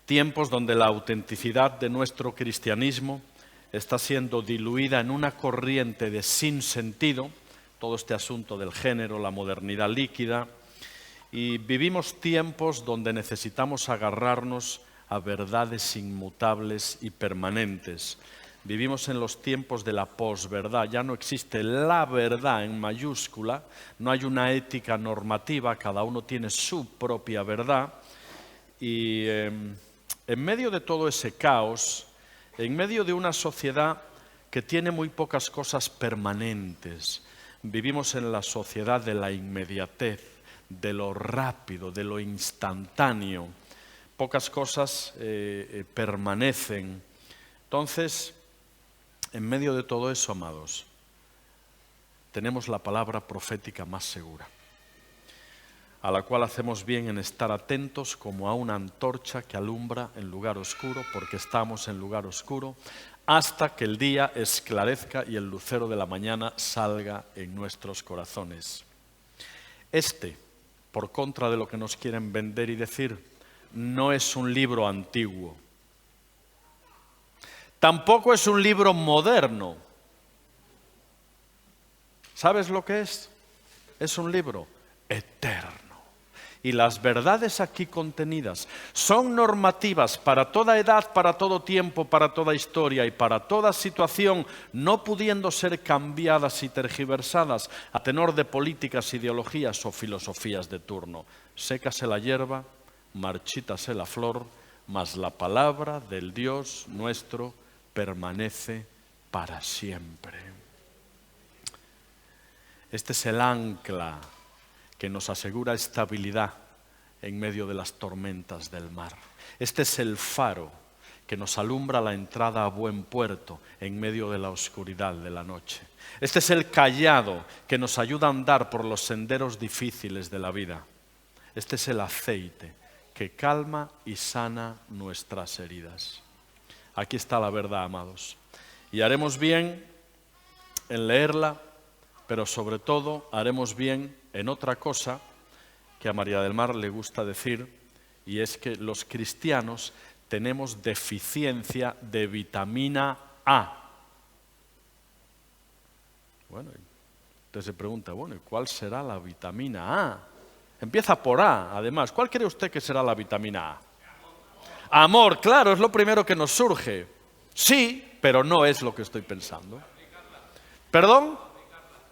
Tiempos donde la autenticidad de nuestro cristianismo está siendo diluida en una corriente de sinsentido, todo este asunto del género, la modernidad líquida, y vivimos tiempos donde necesitamos agarrarnos a verdades inmutables y permanentes. Vivimos en los tiempos de la posverdad, ya no existe la verdad en mayúscula, no hay una ética normativa, cada uno tiene su propia verdad, y en medio de todo ese caos, en medio de una sociedad que tiene muy pocas cosas permanentes, vivimos en la sociedad de la inmediatez, de lo rápido, de lo instantáneo. Pocas cosas permanecen. Entonces, en medio de todo eso, amados, tenemos la palabra profética más segura, a la cual hacemos bien en estar atentos como a una antorcha que alumbra en lugar oscuro, porque estamos en lugar oscuro, hasta que el día esclarezca y el lucero de la mañana salga en nuestros corazones. Por contra de lo que nos quieren vender y decir, no es un libro antiguo. Tampoco es un libro moderno. ¿Sabes lo que es? Es un libro eterno. Y las verdades aquí contenidas son normativas para toda edad, para todo tiempo, para toda historia y para toda situación, no pudiendo ser cambiadas y tergiversadas a tenor de políticas, ideologías o filosofías de turno. Sécase la hierba, marchítase la flor, mas la palabra del Dios nuestro permanece para siempre. Este es el ancla que nos asegura estabilidad en medio de las tormentas del mar. Este es el faro que nos alumbra la entrada a buen puerto en medio de la oscuridad de la noche. Este es el cayado que nos ayuda a andar por los senderos difíciles de la vida. Este es el aceite que calma y sana nuestras heridas. Aquí está la verdad, amados. Y haremos bien en leerla, pero sobre todo haremos bien en otra cosa que a María del Mar le gusta decir, y es que los cristianos tenemos deficiencia de vitamina A. Bueno, usted se pregunta, bueno, ¿y cuál será la vitamina A? Empieza por A, además. ¿Cuál cree usted que será la vitamina A? Amor, claro, es lo primero que nos surge. Sí, pero no es lo que estoy pensando. ¿Perdón?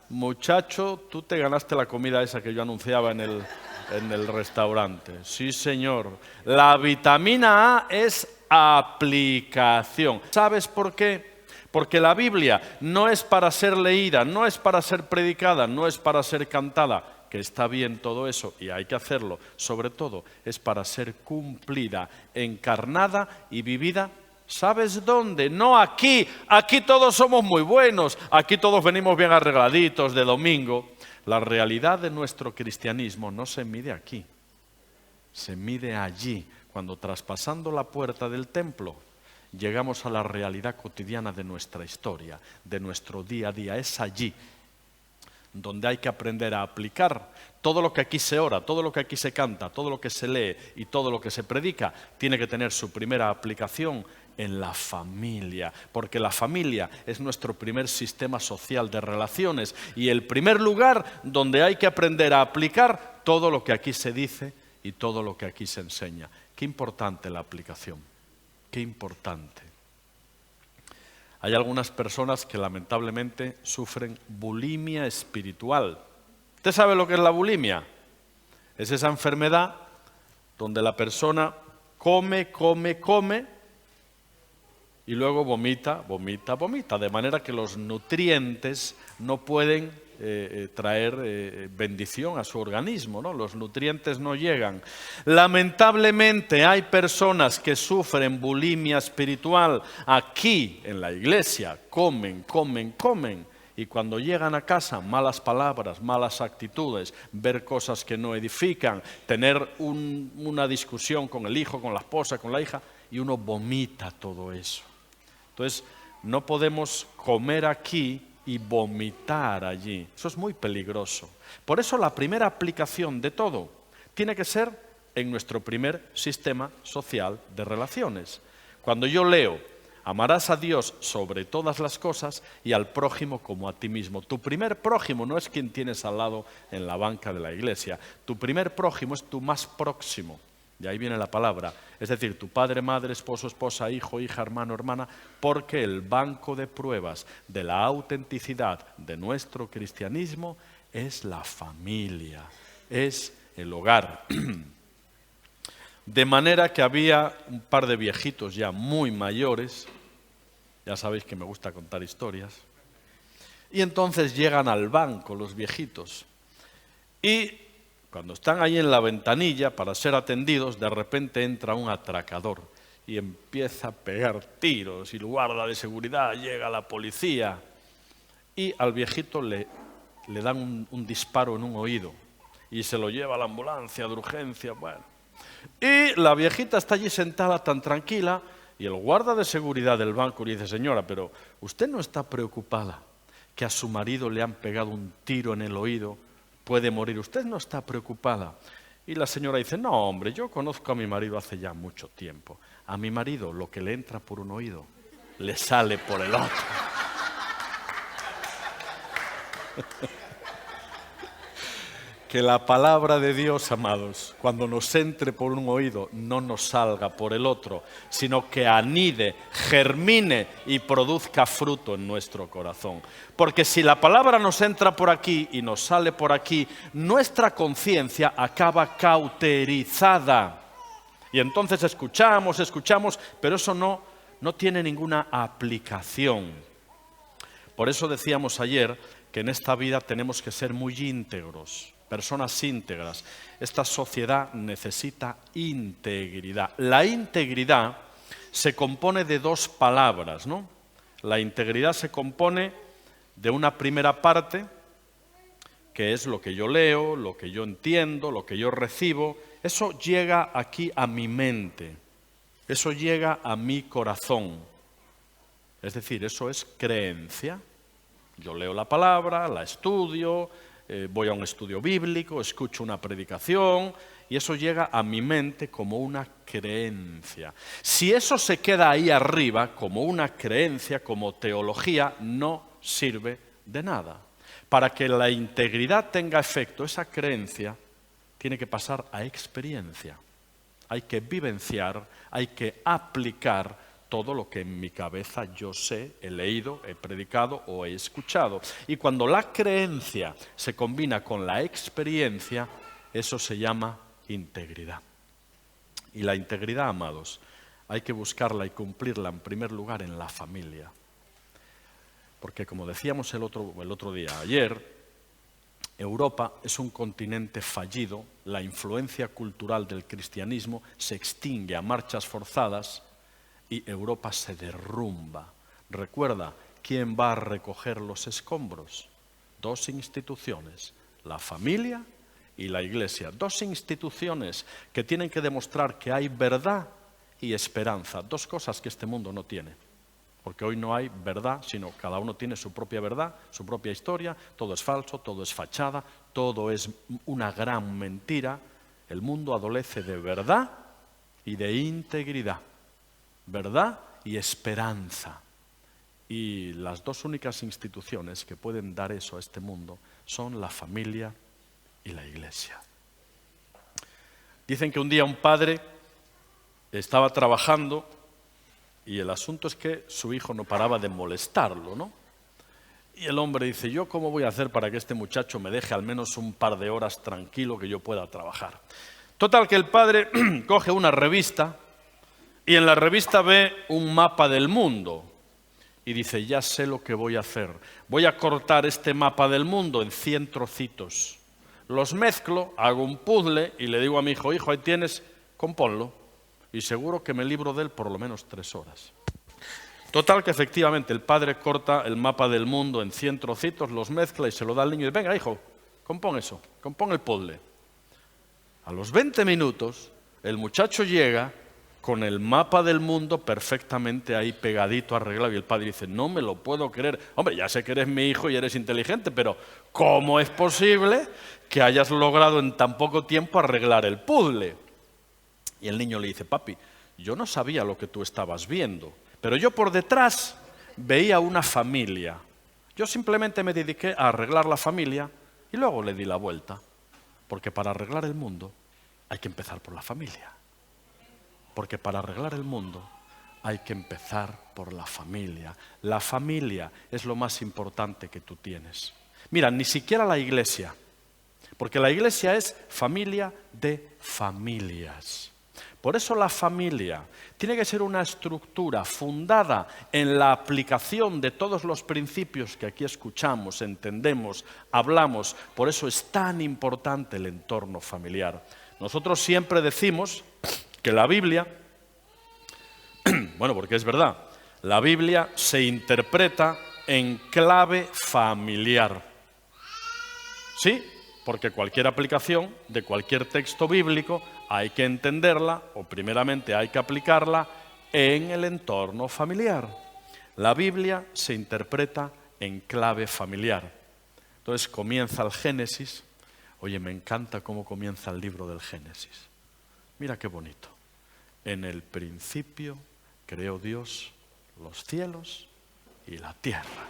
Muchacho, tú te ganaste la comida esa que yo anunciaba en el restaurante. Sí, señor. La vitamina A es aplicación. ¿Sabes por qué? Porque la Biblia no es para ser leída, no es para ser predicada, no es para ser cantada, que está bien todo eso y hay que hacerlo. Sobre todo es para ser cumplida, encarnada y vivida. ¿Sabes dónde? No aquí. Aquí todos somos muy buenos. Aquí todos venimos bien arregladitos de domingo. La realidad de nuestro cristianismo no se mide aquí. Se mide allí. Cuando traspasando la puerta del templo, llegamos a la realidad cotidiana de nuestra historia, de nuestro día a día. Es allí donde hay que aprender a aplicar todo lo que aquí se ora, todo lo que aquí se canta, todo lo que se lee y todo lo que se predica, tiene que tener su primera aplicación en la familia, porque la familia es nuestro primer sistema social de relaciones y el primer lugar donde hay que aprender a aplicar todo lo que aquí se dice y todo lo que aquí se enseña. Qué importante la aplicación, qué importante. Hay algunas personas que lamentablemente sufren bulimia espiritual. ¿Usted sabe lo que es la bulimia? Es esa enfermedad donde la persona come y luego vomita, de manera que los nutrientes no pueden traer bendición a su organismo, ¿no? Los nutrientes no llegan. Lamentablemente hay personas que sufren bulimia espiritual aquí en la iglesia, comen, y cuando llegan a casa, malas palabras, malas actitudes, ver cosas que no edifican, tener una discusión con el hijo, con la esposa, con la hija, y uno vomita todo eso. Entonces, no podemos comer aquí y vomitar allí. Eso es muy peligroso. Por eso la primera aplicación de todo tiene que ser en nuestro primer sistema social de relaciones. Cuando yo leo, amarás a Dios sobre todas las cosas y al prójimo como a ti mismo. Tu primer prójimo no es quien tienes al lado en la banca de la iglesia. Tu primer prójimo es tu más próximo. De ahí viene la palabra. Es decir, tu padre, madre, esposo, esposa, hijo, hija, hermano, hermana, porque el banco de pruebas de la autenticidad de nuestro cristianismo es la familia, es el hogar. De manera que había un par de viejitos ya muy mayores, ya sabéis que me gusta contar historias, y entonces llegan al banco los viejitos, y cuando están ahí en la ventanilla para ser atendidos, de repente entra un atracador y empieza a pegar tiros, y el guarda de seguridad, llega la policía, y al viejito le dan un disparo en un oído, y se lo lleva a la ambulancia de urgencia, bueno. Y la viejita está allí sentada tan tranquila y el guarda de seguridad del banco le dice, señora, pero usted no está preocupada que a su marido le han pegado un tiro en el oído, puede morir, usted no está preocupada. Y la señora dice, no hombre, yo conozco a mi marido hace ya mucho tiempo. A mi marido lo que le entra por un oído le sale por el otro. Que la palabra de Dios, amados, cuando nos entre por un oído, no nos salga por el otro, sino que anide, germine y produzca fruto en nuestro corazón. Porque si la palabra nos entra por aquí y nos sale por aquí, nuestra conciencia acaba cauterizada. Y entonces escuchamos, pero eso no tiene ninguna aplicación. Por eso decíamos ayer que en esta vida tenemos que ser muy íntegros. Personas íntegras. Esta sociedad necesita integridad. La integridad se compone de dos palabras, ¿no? La integridad se compone de una primera parte, que es lo que yo leo, lo que yo entiendo, lo que yo recibo. Eso llega aquí a mi mente, eso llega a mi corazón. Es decir, eso es creencia. Yo leo la palabra, la estudio, voy a un estudio bíblico, escucho una predicación y eso llega a mi mente como una creencia. Si eso se queda ahí arriba como una creencia, como teología, no sirve de nada. Para que la integridad tenga efecto, esa creencia tiene que pasar a experiencia. Hay que vivenciar, hay que aplicar todo lo que en mi cabeza yo sé, he leído, he predicado o he escuchado. Y cuando la creencia se combina con la experiencia, eso se llama integridad. Y la integridad, amados, hay que buscarla y cumplirla en primer lugar en la familia. Porque como decíamos el otro día, ayer, Europa es un continente fallido, la influencia cultural del cristianismo se extingue a marchas forzadas, y Europa se derrumba. Recuerda, ¿quién va a recoger los escombros? Dos instituciones, la familia y la iglesia. Dos instituciones que tienen que demostrar que hay verdad y esperanza. Dos cosas que este mundo no tiene. Porque hoy no hay verdad, sino cada uno tiene su propia verdad, su propia historia. Todo es falso, todo es fachada, todo es una gran mentira. El mundo adolece de verdad y de integridad. Verdad y esperanza. Y las dos únicas instituciones que pueden dar eso a este mundo son la familia y la iglesia. Dicen que un día un padre estaba trabajando y el asunto es que su hijo no paraba de molestarlo, ¿no? Y el hombre dice, ¿yo cómo voy a hacer para que este muchacho me deje al menos un par de horas tranquilo que yo pueda trabajar? Total que el padre coge una revista y en la revista ve un mapa del mundo y dice, ya sé lo que voy a hacer. Voy a cortar este mapa del mundo en 100 trocitos. Los mezclo, hago un puzzle y le digo a mi hijo, hijo, ahí tienes, compónlo. Y seguro que me libro de él por lo menos 3 horas. Total que efectivamente el padre corta el mapa del mundo en 100 trocitos, los mezcla y se lo da al niño y dice, venga hijo, compón eso, compón el puzzle. A los 20 minutos el muchacho llega con el mapa del mundo perfectamente ahí pegadito, arreglado, y el padre dice, no me lo puedo creer. Hombre, ya sé que eres mi hijo y eres inteligente, pero ¿cómo es posible que hayas logrado en tan poco tiempo arreglar el puzzle? Y el niño le dice, papi, yo no sabía lo que tú estabas viendo, pero yo por detrás veía una familia. Yo simplemente me dediqué a arreglar la familia y luego le di la vuelta. Porque para arreglar el mundo hay que empezar por la familia. Porque para arreglar el mundo hay que empezar por la familia. La familia es lo más importante que tú tienes. Mira, ni siquiera la iglesia, porque la iglesia es familia de familias. Por eso la familia tiene que ser una estructura fundada en la aplicación de todos los principios que aquí escuchamos, entendemos, hablamos. Por eso es tan importante el entorno familiar. Nosotros siempre decimos que la Biblia, bueno, porque es verdad, la Biblia se interpreta en clave familiar. ¿Sí? Porque cualquier aplicación de cualquier texto bíblico hay que entenderla, o primeramente hay que aplicarla, en el entorno familiar. La Biblia se interpreta en clave familiar. Entonces comienza el Génesis. Oye, me encanta cómo comienza el libro del Génesis. Mira qué bonito. En el principio creó Dios los cielos y la tierra.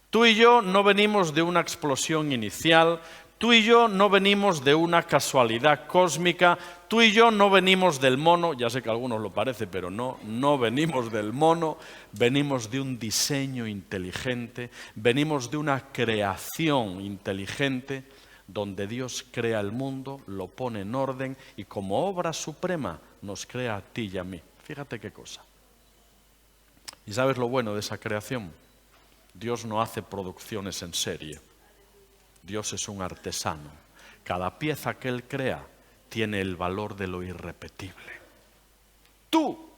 Tú y yo no venimos de una explosión inicial. Tú y yo no venimos de una casualidad cósmica, tú y yo no venimos del mono, ya sé que a algunos lo parece, pero no venimos del mono, venimos de un diseño inteligente, venimos de una creación inteligente, donde Dios crea el mundo, lo pone en orden y como obra suprema nos crea a ti y a mí. Fíjate qué cosa. ¿Y sabes lo bueno de esa creación? Dios no hace producciones en serie. Dios es un artesano. Cada pieza que Él crea tiene el valor de lo irrepetible. Tú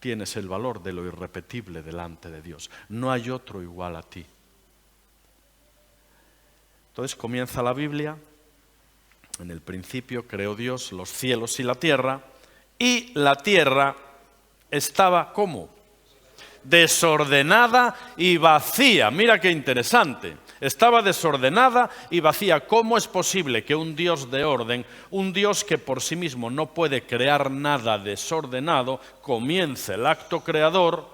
tienes el valor de lo irrepetible delante de Dios. No hay otro igual a ti. Entonces comienza la Biblia. En el principio creó Dios los cielos y la tierra estaba ¿cómo? Desordenada y vacía. Mira qué interesante. Estaba desordenada y vacía. ¿Cómo es posible que un Dios de orden, un Dios que por sí mismo no puede crear nada desordenado, comience el acto creador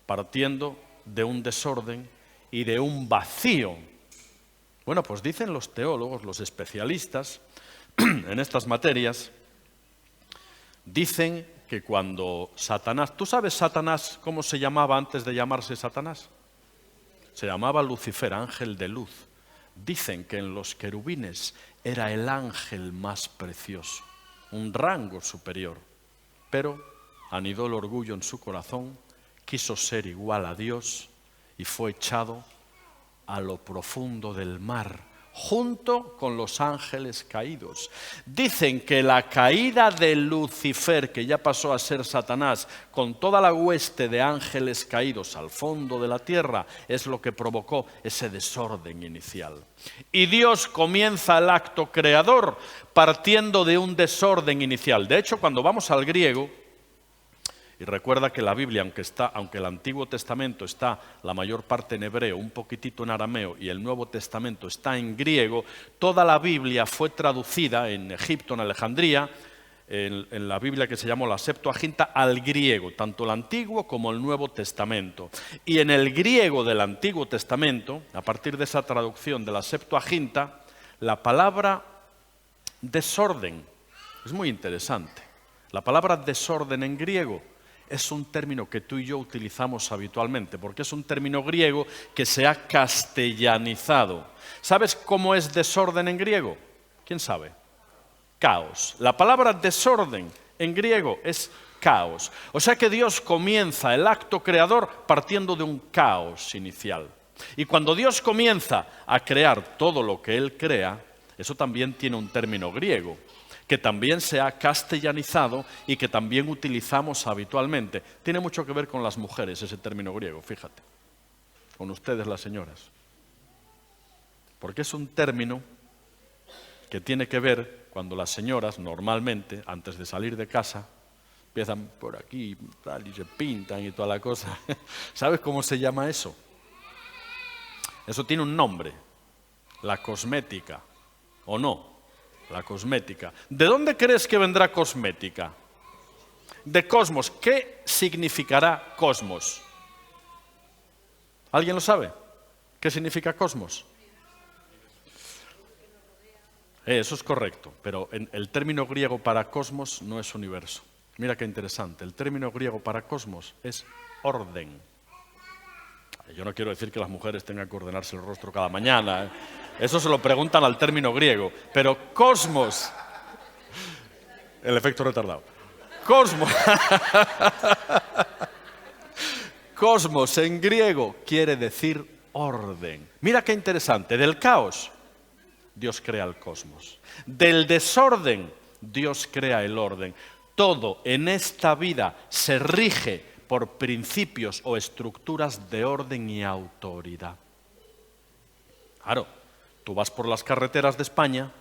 partiendo de un desorden y de un vacío? Bueno, pues dicen los teólogos, los especialistas en estas materias, dicen que cuando Satanás... ¿Tú sabes Satanás cómo se llamaba antes de llamarse Satanás? Se llamaba Lucifer, ángel de luz. Dicen que en los querubines era el ángel más precioso, un rango superior. Pero anidó el orgullo en su corazón, quiso ser igual a Dios y fue echado a lo profundo del mar, junto con los ángeles caídos. Dicen que la caída de Lucifer, que ya pasó a ser Satanás, con toda la hueste de ángeles caídos al fondo de la tierra, es lo que provocó ese desorden inicial. Y Dios comienza el acto creador partiendo de un desorden inicial. De hecho, cuando vamos al griego, y recuerda que la Biblia, aunque el Antiguo Testamento está la mayor parte en hebreo, un poquitito en arameo, y el Nuevo Testamento está en griego, toda la Biblia fue traducida en Egipto, en Alejandría, en la Biblia que se llamó la Septuaginta, al griego, tanto el Antiguo como el Nuevo Testamento. Y en el griego del Antiguo Testamento, a partir de esa traducción de la Septuaginta, la palabra desorden es muy interesante. La palabra desorden en griego es un término que tú y yo utilizamos habitualmente, porque es un término griego que se ha castellanizado. ¿Sabes cómo es desorden en griego? ¿Quién sabe? Caos. La palabra desorden en griego es caos. O sea que Dios comienza el acto creador partiendo de un caos inicial. Y cuando Dios comienza a crear todo lo que Él crea, eso también tiene un término griego, que también se ha castellanizado y que también utilizamos habitualmente. Tiene mucho que ver con las mujeres ese término griego, fíjate, con ustedes las señoras. Porque es un término que tiene que ver cuando las señoras normalmente, antes de salir de casa, empiezan por aquí tal, y se pintan y toda la cosa. ¿Sabes cómo se llama eso? Eso tiene un nombre, la cosmética, ¿o no? La cosmética. ¿De dónde crees que vendrá cosmética? de cosmos. ¿Qué significará cosmos? ¿Alguien lo sabe? ¿Qué significa cosmos? Eso es correcto, pero el término griego para cosmos no es universo. Mira qué interesante, el término griego para cosmos es orden. Yo no quiero decir que las mujeres tengan que ordenarse el rostro cada mañana, ¿eh? Eso se lo preguntan al término griego, pero cosmos, el efecto retardado. Cosmos, cosmos en griego quiere decir orden. Mira qué interesante, del caos Dios crea el cosmos. Del desorden, Dios crea el orden. Todo en esta vida se rige por principios o estructuras de orden y autoridad. Claro, tú vas por las carreteras de España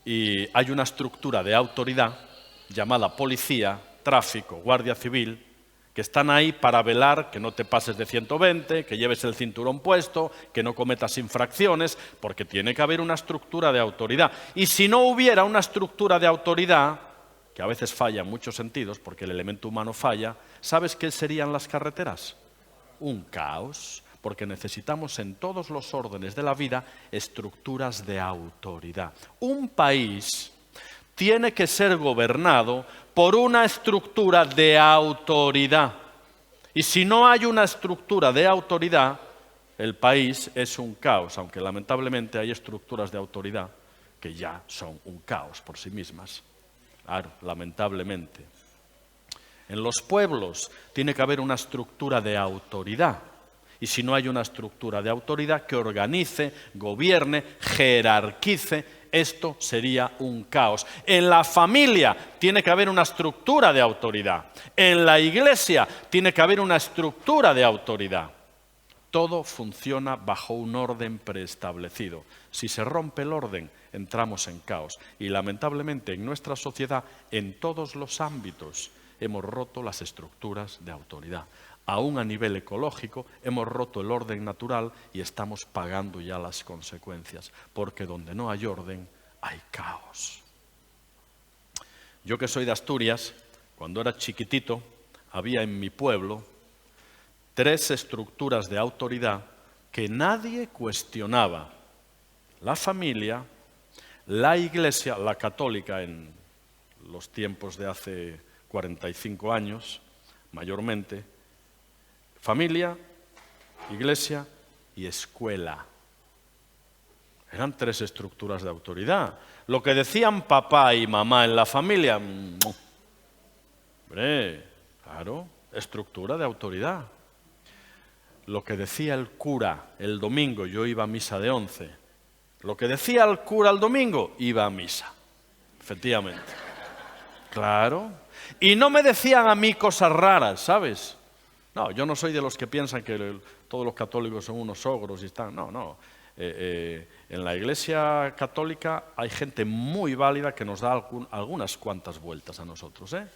y hay una estructura de autoridad llamada policía, tráfico, guardia civil, que están ahí para velar que no te pases de 120, que lleves el cinturón puesto, que no cometas infracciones, porque tiene que haber una estructura de autoridad. Y si no hubiera una estructura de autoridad, que a veces falla en muchos sentidos, porque el elemento humano falla, ¿sabes qué serían las carreteras? Un caos, porque necesitamos en todos los órdenes de la vida estructuras de autoridad. Un país tiene que ser gobernado por una estructura de autoridad. Y si no hay una estructura de autoridad, el país es un caos, aunque lamentablemente hay estructuras de autoridad que ya son un caos por sí mismas. Claro, lamentablemente. En los pueblos tiene que haber una estructura de autoridad. Y si no hay una estructura de autoridad que organice, gobierne, jerarquice, esto sería un caos. En la familia tiene que haber una estructura de autoridad. En la iglesia tiene que haber una estructura de autoridad. Todo funciona bajo un orden preestablecido. Si se rompe el orden, entramos en caos. Y lamentablemente en nuestra sociedad, en todos los ámbitos, hemos roto las estructuras de autoridad. Aún a nivel ecológico, hemos roto el orden natural y estamos pagando ya las consecuencias, porque donde no hay orden, hay caos. Yo que soy de Asturias, cuando era chiquitito, había en mi pueblo 3 estructuras de autoridad que nadie cuestionaba. La familia, la iglesia, la católica en los tiempos de hace 45 años, mayormente, familia, iglesia y escuela. Eran 3 estructuras de autoridad. Lo que decían papá y mamá en la familia, hombre, claro, estructura de autoridad. Lo que decía el cura el domingo, yo iba a misa de 11. Lo que decía el cura el domingo, iba a misa. Efectivamente. Claro. Y no me decían a mí cosas raras, ¿sabes? No, yo no soy de los que piensan que todos los católicos son unos ogros y están... No. En la Iglesia católica hay gente muy válida que nos da algunas cuantas vueltas a nosotros, ¿eh?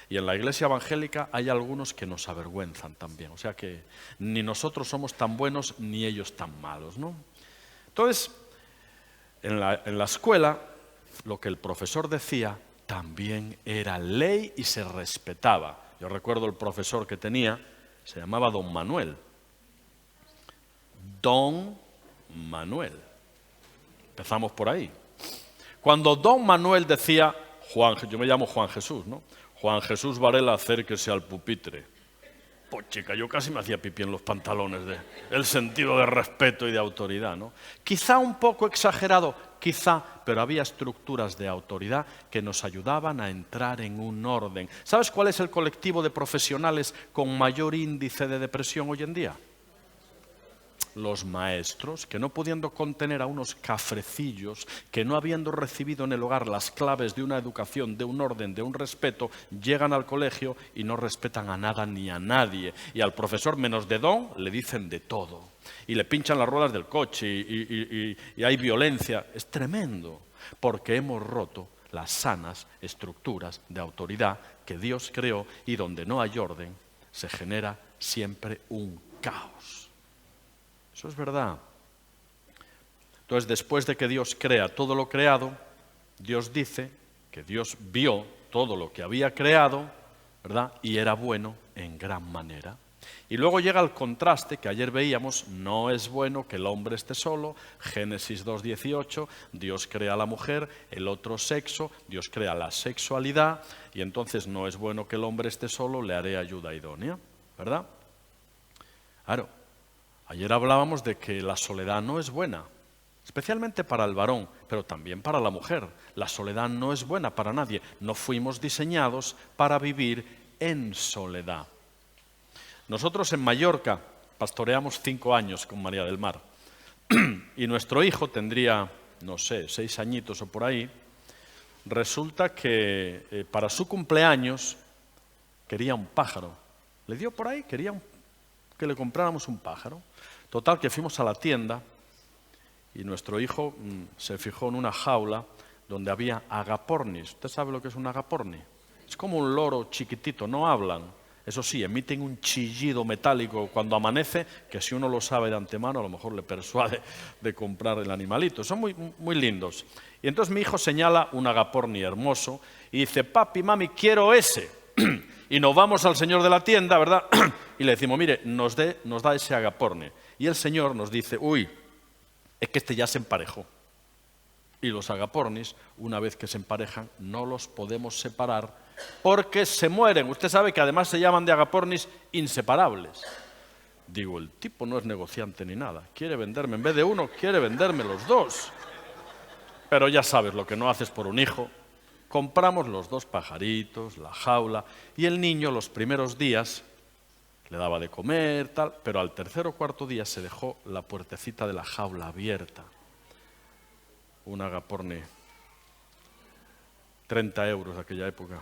Y en la Iglesia evangélica hay algunos que nos avergüenzan también. O sea que ni nosotros somos tan buenos ni ellos tan malos, ¿no? Entonces, en la escuela, lo que el profesor decía también era ley y se respetaba. Yo recuerdo el profesor que tenía, se llamaba Don Manuel. Don Manuel. Empezamos por ahí. Cuando Don Manuel decía, yo me llamo Juan Jesús, ¿no? Juan Jesús Varela, acérquese al pupitre. Pues chica, yo casi me hacía pipí en los pantalones el sentido de respeto y de autoridad, ¿no? Quizá un poco exagerado, quizá, pero había estructuras de autoridad que nos ayudaban a entrar en un orden. ¿Sabes cuál es el colectivo de profesionales con mayor índice de depresión hoy en día? Los maestros, que no pudiendo contener a unos cafrecillos, que no habiendo recibido en el hogar las claves de una educación, de un orden, de un respeto, llegan al colegio y no respetan a nada ni a nadie. Y al profesor, menos de don, le dicen de todo. Y le pinchan las ruedas del coche y hay violencia. Es tremendo, porque hemos roto las sanas estructuras de autoridad que Dios creó y donde no hay orden se genera siempre un caos. Eso es verdad. Entonces, después de que Dios crea todo lo creado, Dios dice que Dios vio todo lo que había creado, ¿verdad? Y era bueno en gran manera. Y luego llega el contraste que ayer veíamos: no es bueno que el hombre esté solo, Génesis 2:18, Dios crea a la mujer, el otro sexo, Dios crea la sexualidad, y entonces no es bueno que el hombre esté solo, le haré ayuda idónea, ¿verdad? Claro, ayer hablábamos de que la soledad no es buena, especialmente para el varón, pero también para la mujer. La soledad no es buena para nadie, no fuimos diseñados para vivir en soledad. Nosotros en Mallorca pastoreamos 5 años con María del Mar y nuestro hijo tendría, no sé, 6 añitos o por ahí. Resulta que para su cumpleaños quería un pájaro. Le dio por ahí, quería que le compráramos un pájaro. Total, que fuimos a la tienda y nuestro hijo se fijó en una jaula donde había agapornis. ¿Usted sabe lo que es un agaporni? Es como un loro chiquitito, no hablan. Eso sí, emiten un chillido metálico cuando amanece, que si uno lo sabe de antemano, a lo mejor le persuade de comprar el animalito. Son muy, muy lindos. Y entonces mi hijo señala un agaporni hermoso y dice: papi, mami, quiero ese. Y nos vamos al señor de la tienda, ¿verdad? Y le decimos: mire, nos da ese agaporni. Y el señor nos dice: uy, es que este ya se emparejó. Y los agapornis, una vez que se emparejan, no los podemos separar porque se mueren. Usted sabe que además se llaman de agapornis inseparables. Digo, el tipo no es negociante ni nada. Quiere venderme, en vez de uno, quiere venderme los dos. Pero ya sabes lo que no haces por un hijo. Compramos los 2 pajaritos, la jaula, y el niño los primeros días le daba de comer, tal, pero al 3er o 4.er día se dejó la puertecita de la jaula abierta. Un agaporni, 30 euros de aquella época.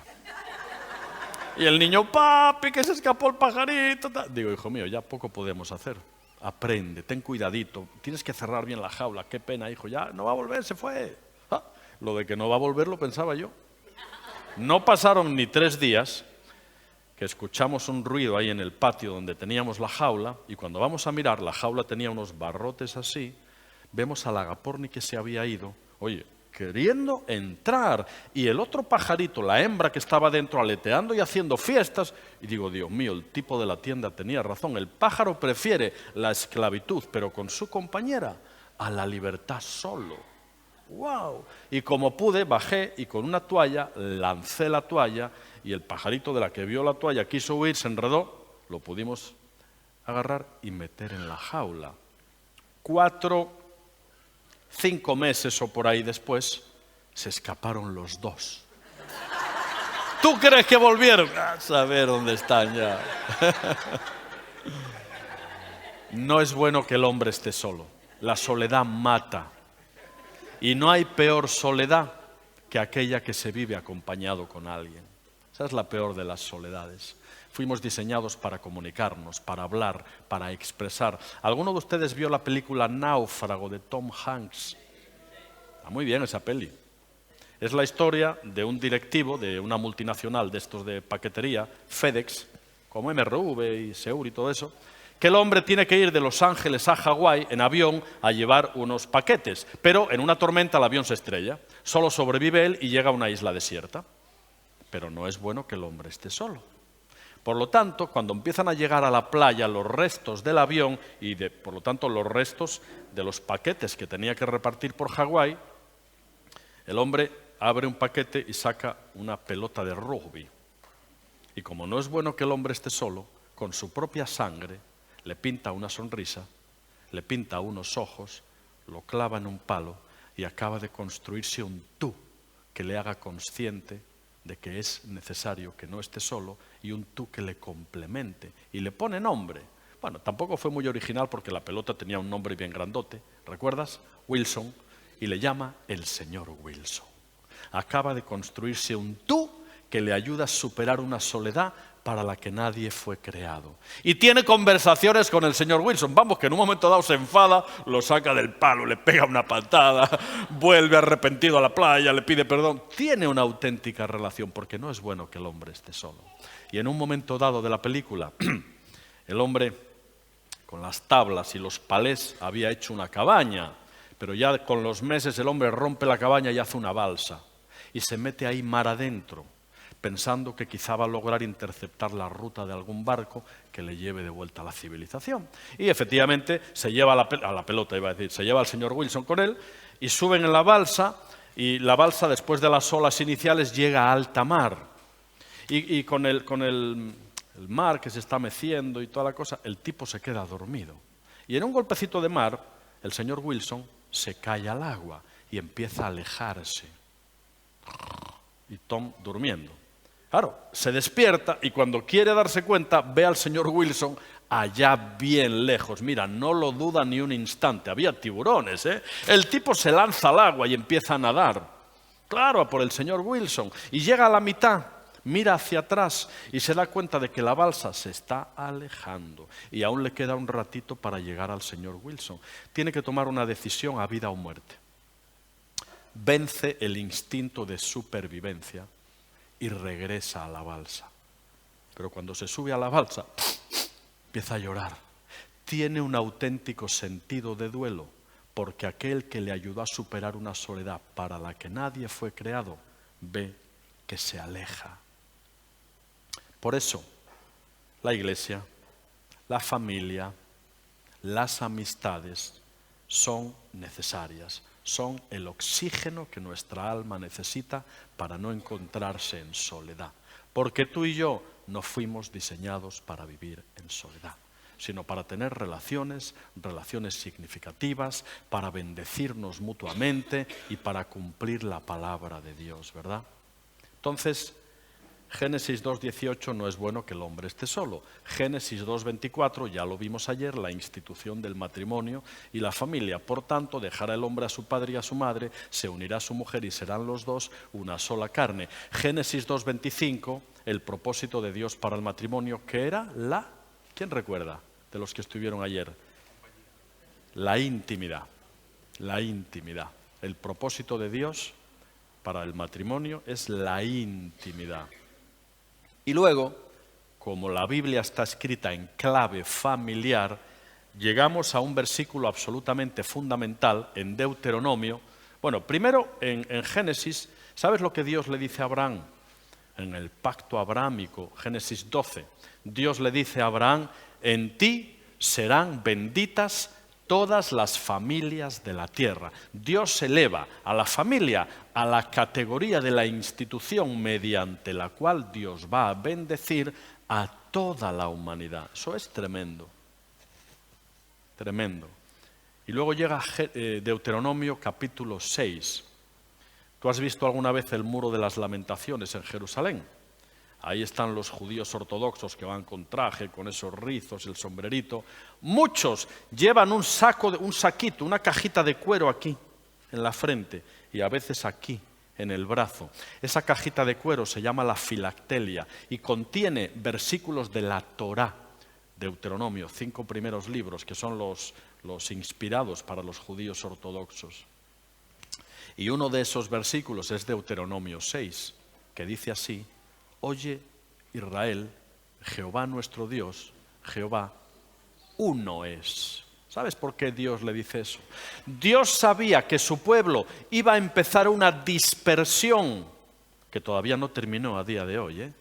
Y el niño: papi, que se escapó el pajarito. Digo, hijo mío, ya poco podemos hacer. Aprende, ten cuidadito, tienes que cerrar bien la jaula. Qué pena, hijo, ya no va a volver, se fue. Lo de que no va a volver lo pensaba yo. No pasaron ni 3 días que escuchamos un ruido ahí en el patio donde teníamos la jaula, y cuando vamos a mirar, la jaula tenía unos barrotes así. Vemos al agaporni que se había ido, oye, queriendo entrar, y el otro pajarito, la hembra que estaba dentro, aleteando y haciendo fiestas. Y digo, Dios mío, el tipo de la tienda tenía razón. El pájaro prefiere la esclavitud, pero con su compañera, a la libertad solo. ¡Wow! Y como pude, bajé y con una toalla lancé la toalla, y el pajarito de la que vio la toalla quiso huir, se enredó, lo pudimos agarrar y meter en la jaula. 5 meses o por ahí después, se escaparon los 2. ¿Tú crees que volvieron? A saber dónde están ya. No es bueno que el hombre esté solo. La soledad mata. Y no hay peor soledad que aquella que se vive acompañado con alguien. Esa es la peor de las soledades. Fuimos diseñados para comunicarnos, para hablar, para expresar. ¿Alguno de ustedes vio la película Náufrago de Tom Hanks? Está muy bien esa peli. Es la historia de un directivo de una multinacional de estos de paquetería, FedEx, como MRV y Seur y todo eso, que el hombre tiene que ir de Los Ángeles a Hawái en avión a llevar unos paquetes, pero en una tormenta el avión se estrella. Solo sobrevive él y llega a una isla desierta. Pero no es bueno que el hombre esté solo. Por lo tanto, cuando empiezan a llegar a la playa los restos del avión y, por lo tanto, los restos de los paquetes que tenía que repartir por Hawái, el hombre abre un paquete y saca una pelota de rugby. Y como no es bueno que el hombre esté solo, con su propia sangre le pinta una sonrisa, le pinta unos ojos, lo clava en un palo y acaba de construirse un tú que le haga consciente de que es necesario que no esté solo, y un tú que le complemente, y le pone nombre. Bueno, tampoco fue muy original porque la pelota tenía un nombre bien grandote, ¿recuerdas? Wilson, y le llama el señor Wilson. Acaba de construirse un tú que le ayuda a superar una soledad para la que nadie fue creado. Y tiene conversaciones con el señor Wilson. Vamos, que en un momento dado se enfada, lo saca del palo, le pega una patada, vuelve arrepentido a la playa, le pide perdón. Tiene una auténtica relación, porque no es bueno que el hombre esté solo. Y en un momento dado de la película, el hombre con las tablas y los palés había hecho una cabaña, pero ya con los meses el hombre rompe la cabaña y hace una balsa y se mete ahí mar adentro. pensando que quizá va a lograr interceptar la ruta de algún barco que le lleve de vuelta a la civilización. Y efectivamente se lleva se lleva al señor Wilson con él y suben en la balsa, y la balsa, después de las olas iniciales, llega a alta mar. Y con el mar que se está meciendo y toda la cosa, el tipo se queda dormido. Y en un golpecito de mar, el señor Wilson se cae al agua y empieza a alejarse. Y Tom durmiendo. Claro, se despierta y cuando quiere darse cuenta ve al señor Wilson allá bien lejos. Mira, no lo duda ni un instante. Había tiburones, ¿eh? El tipo se lanza al agua y empieza a nadar. Claro, a por el señor Wilson. Y llega a la mitad, mira hacia atrás y se da cuenta de que la balsa se está alejando. Y aún le queda un ratito para llegar al señor Wilson. Tiene que tomar una decisión a vida o muerte. Vence el instinto de supervivencia y regresa a la balsa. Pero cuando se sube a la balsa, empieza a llorar. Tiene un auténtico sentido de duelo, porque aquel que le ayudó a superar una soledad para la que nadie fue creado, ve que se aleja. Por eso, la iglesia, la familia, las amistades son necesarias. Son el oxígeno que nuestra alma necesita para no encontrarse en soledad. Porque tú y yo no fuimos diseñados para vivir en soledad, sino para tener relaciones significativas, para bendecirnos mutuamente y para cumplir la palabra de Dios, ¿verdad? Entonces, Génesis 2:18 no es bueno que el hombre esté solo. Génesis 2:24, ya lo vimos ayer, la institución del matrimonio y la familia. Por tanto, dejará el hombre a su padre y a su madre, se unirá a su mujer y serán los dos una sola carne. Génesis 2:25, el propósito de Dios para el matrimonio, que era ¿quién recuerda de los que estuvieron ayer? La intimidad. La intimidad. El propósito de Dios para el matrimonio es la intimidad. Y luego, como la Biblia está escrita en clave familiar, llegamos a un versículo absolutamente fundamental en Deuteronomio. Bueno, primero en Génesis, ¿sabes lo que Dios le dice a Abraham? En el pacto abrahámico, Génesis 12, Dios le dice a Abraham, en ti serán benditas todas las familias de la tierra. Dios eleva a la familia a la categoría de la institución mediante la cual Dios va a bendecir a toda la humanidad. Eso es tremendo. Tremendo. Y luego llega Deuteronomio capítulo 6. ¿Tú has visto alguna vez el muro de las lamentaciones en Jerusalén? Ahí están los judíos ortodoxos que van con traje, con esos rizos, el sombrerito. Muchos llevan un saquito, una cajita de cuero aquí, en la frente, y a veces aquí, en el brazo. Esa cajita de cuero se llama la filactelia y contiene versículos de la Torá, Deuteronomio, 5 primeros libros, que son los inspirados para los judíos ortodoxos. Y uno de esos versículos es Deuteronomio 6, que dice así: Oye, Israel, Jehová nuestro Dios, Jehová, uno es. ¿Sabes por qué Dios le dice eso? Dios sabía que su pueblo iba a empezar una dispersión que todavía no terminó a día de hoy.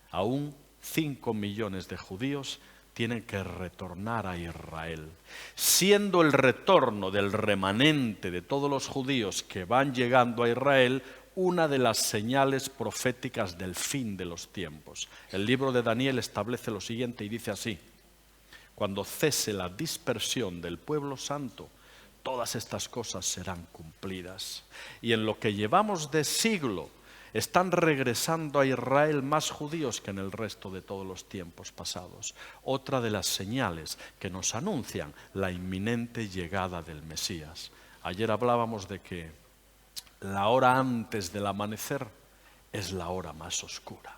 Aún 5 millones de judíos tienen que retornar a Israel. Siendo el retorno del remanente de todos los judíos que van llegando a Israel una de las señales proféticas del fin de los tiempos. El libro de Daniel establece lo siguiente y dice así: cuando cese la dispersión del pueblo santo, todas estas cosas serán cumplidas. Y en lo que llevamos de siglo, están regresando a Israel más judíos que en el resto de todos los tiempos pasados. Otra de las señales que nos anuncian la inminente llegada del Mesías. Ayer hablábamos de que la hora antes del amanecer es la hora más oscura.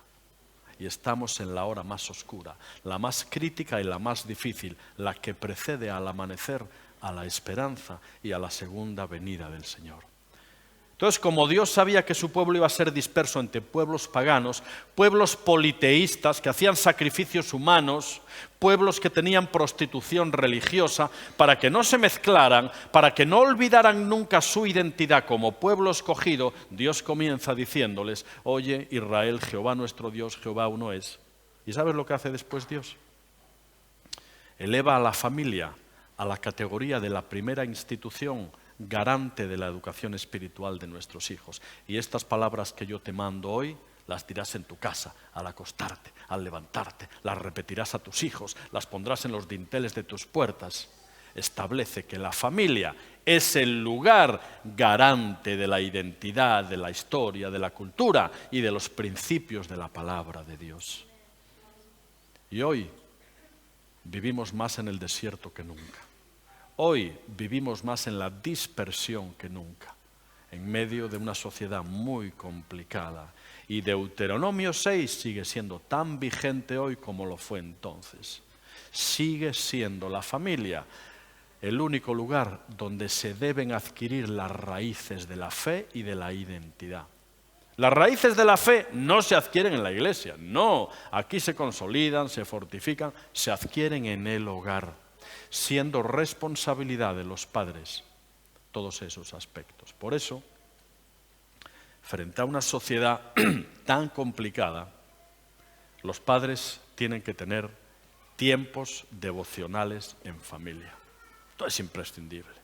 Y estamos en la hora más oscura, la más crítica y la más difícil, la que precede al amanecer, a la esperanza y a la segunda venida del Señor. Entonces, como Dios sabía que su pueblo iba a ser disperso entre pueblos paganos, pueblos politeístas que hacían sacrificios humanos, pueblos que tenían prostitución religiosa, para que no se mezclaran, para que no olvidaran nunca su identidad como pueblo escogido, Dios comienza diciéndoles: oye, Israel, Jehová nuestro Dios, Jehová uno es. ¿Y sabes lo que hace después Dios? Eleva a la familia a la categoría de la primera institución garante de la educación espiritual de nuestros hijos. Y estas palabras que yo te mando hoy, las dirás en tu casa, al acostarte, al levantarte, las repetirás a tus hijos, las pondrás en los dinteles de tus puertas. Establece que la familia es el lugar garante de la identidad, de la historia, de la cultura y de los principios de la palabra de Dios. Y hoy vivimos más en el desierto que nunca. Hoy vivimos más en la dispersión que nunca, en medio de una sociedad muy complicada. Y Deuteronomio 6 sigue siendo tan vigente hoy como lo fue entonces. Sigue siendo la familia el único lugar donde se deben adquirir las raíces de la fe y de la identidad. Las raíces de la fe no se adquieren en la iglesia, no. Aquí se consolidan, se fortifican, se adquieren en el hogar, siendo responsabilidad de los padres todos esos aspectos. Por eso, frente a una sociedad tan complicada, los padres tienen que tener tiempos devocionales en familia. Esto es imprescindible,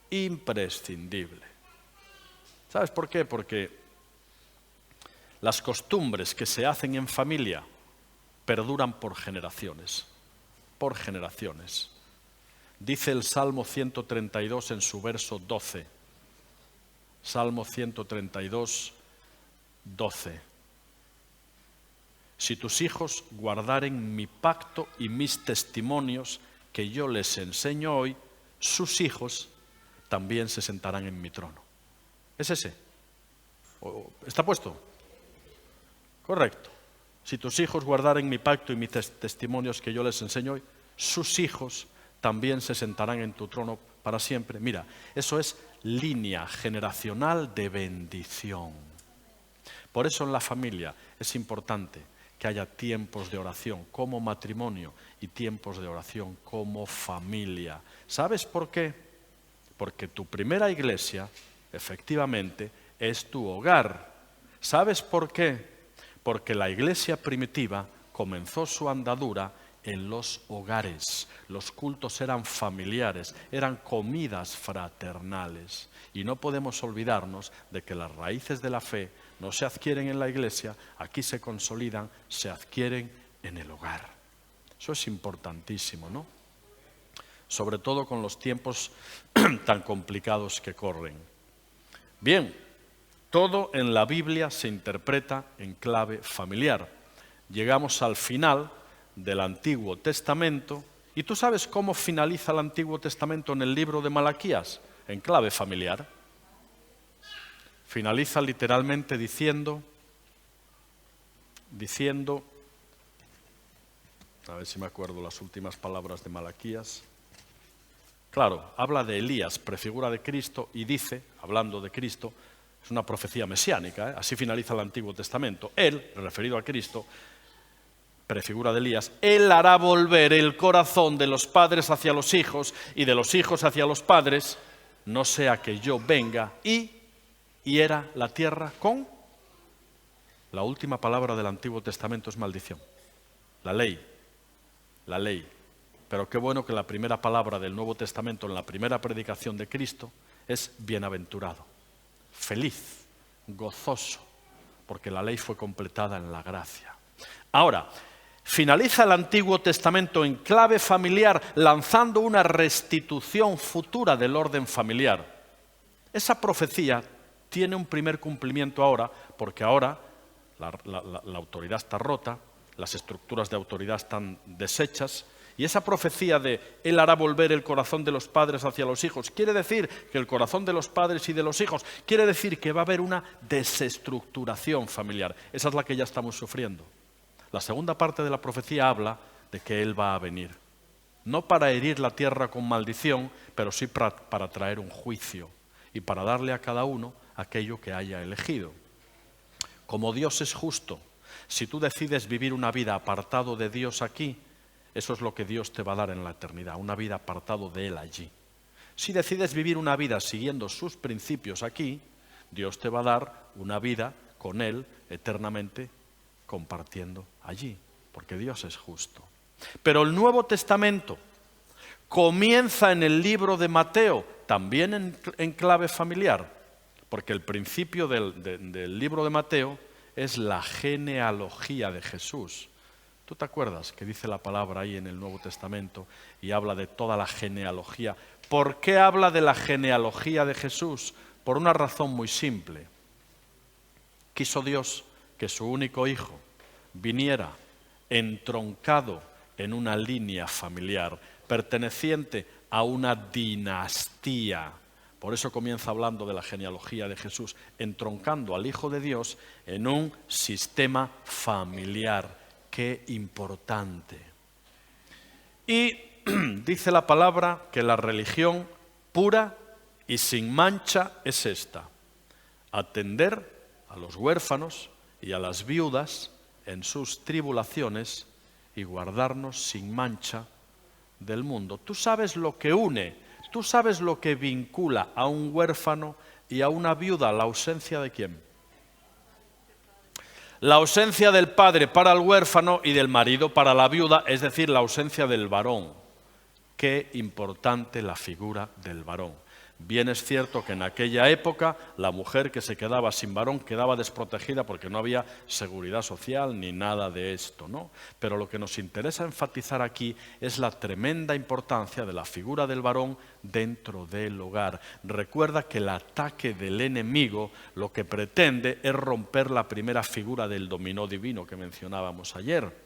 imprescindible. ¿Sabes por qué? Porque las costumbres que se hacen en familia perduran por generaciones, por generaciones. Dice el Salmo 132 en su verso 12. Salmo 132, 12. Si tus hijos guardaren mi pacto y mis testimonios que yo les enseño hoy, sus hijos también se sentarán en mi trono. ¿Es ese? ¿Está puesto? Correcto. Si tus hijos guardaren mi pacto y mis testimonios que yo les enseño hoy, sus hijos también se sentarán en tu trono para siempre. Mira, eso es línea generacional de bendición. Por eso en la familia es importante que haya tiempos de oración como matrimonio y tiempos de oración como familia. ¿Sabes por qué? Porque tu primera iglesia, efectivamente, es tu hogar. ¿Sabes por qué? Porque la iglesia primitiva comenzó su andadura en los hogares. Los cultos eran familiares, eran comidas fraternales. Y no podemos olvidarnos de que las raíces de la fe no se adquieren en la iglesia, aquí se consolidan, se adquieren en el hogar. Eso es importantísimo, ¿no? Sobre todo con los tiempos tan complicados que corren. Bien, todo en la Biblia se interpreta en clave familiar. Llegamos al final del Antiguo Testamento, y tú sabes cómo finaliza el Antiguo Testamento en el libro de Malaquías, en clave familiar. Finaliza literalmente diciendo, a ver si me acuerdo las últimas palabras de Malaquías. Claro, habla de Elías, prefigura de Cristo, y dice, hablando de Cristo, es una profecía mesiánica, así finaliza el Antiguo Testamento. Él, referido a Cristo, prefigura de Elías, él hará volver el corazón de los padres hacia los hijos y de los hijos hacia los padres, no sea que yo venga y hiera la tierra con... La última palabra del Antiguo Testamento es maldición. La ley. Pero qué bueno que la primera palabra del Nuevo Testamento en la primera predicación de Cristo es bienaventurado, feliz, gozoso, porque la ley fue completada en la gracia. Ahora, finaliza el Antiguo Testamento en clave familiar, lanzando una restitución futura del orden familiar. Esa profecía tiene un primer cumplimiento ahora, porque ahora la autoridad está rota, las estructuras de autoridad están deshechas, y esa profecía de Él hará volver el corazón de los padres hacia los hijos, quiere decir que el corazón de los padres y de los hijos, quiere decir que va a haber una desestructuración familiar. Esa es la que ya estamos sufriendo. La segunda parte de la profecía habla de que Él va a venir. No para herir la tierra con maldición, pero sí para traer un juicio y para darle a cada uno aquello que haya elegido. Como Dios es justo, si tú decides vivir una vida apartado de Dios aquí, eso es lo que Dios te va a dar en la eternidad, una vida apartado de Él allí. Si decides vivir una vida siguiendo sus principios aquí, Dios te va a dar una vida con Él eternamente compartiendo allí, porque Dios es justo. Pero el Nuevo Testamento comienza en el libro de Mateo, también en clave familiar, porque el principio del libro de Mateo es la genealogía de Jesús. ¿Tú te acuerdas que dice la palabra ahí en el Nuevo Testamento y habla de toda la genealogía? ¿Por qué habla de la genealogía de Jesús? Por una razón muy simple. Quiso Dios que su único hijo viniera entroncado en una línea familiar, perteneciente a una dinastía. Por eso comienza hablando de la genealogía de Jesús, entroncando al Hijo de Dios en un sistema familiar. Qué importante. Y dice la palabra que la religión pura y sin mancha es esta: atender a los huérfanos y a las viudas en sus tribulaciones y guardarnos sin mancha del mundo. Tú sabes lo que une, tú sabes lo que vincula a un huérfano y a una viuda, la ausencia de ¿quién? La ausencia del padre para el huérfano y del marido para la viuda, es decir, la ausencia del varón. Qué importante la figura del varón. Bien es cierto que en aquella época la mujer que se quedaba sin varón quedaba desprotegida porque no había seguridad social ni nada de esto, ¿no? Pero lo que nos interesa enfatizar aquí es la tremenda importancia de la figura del varón dentro del hogar. Recuerda que el ataque del enemigo lo que pretende es romper la primera figura del dominó divino que mencionábamos ayer,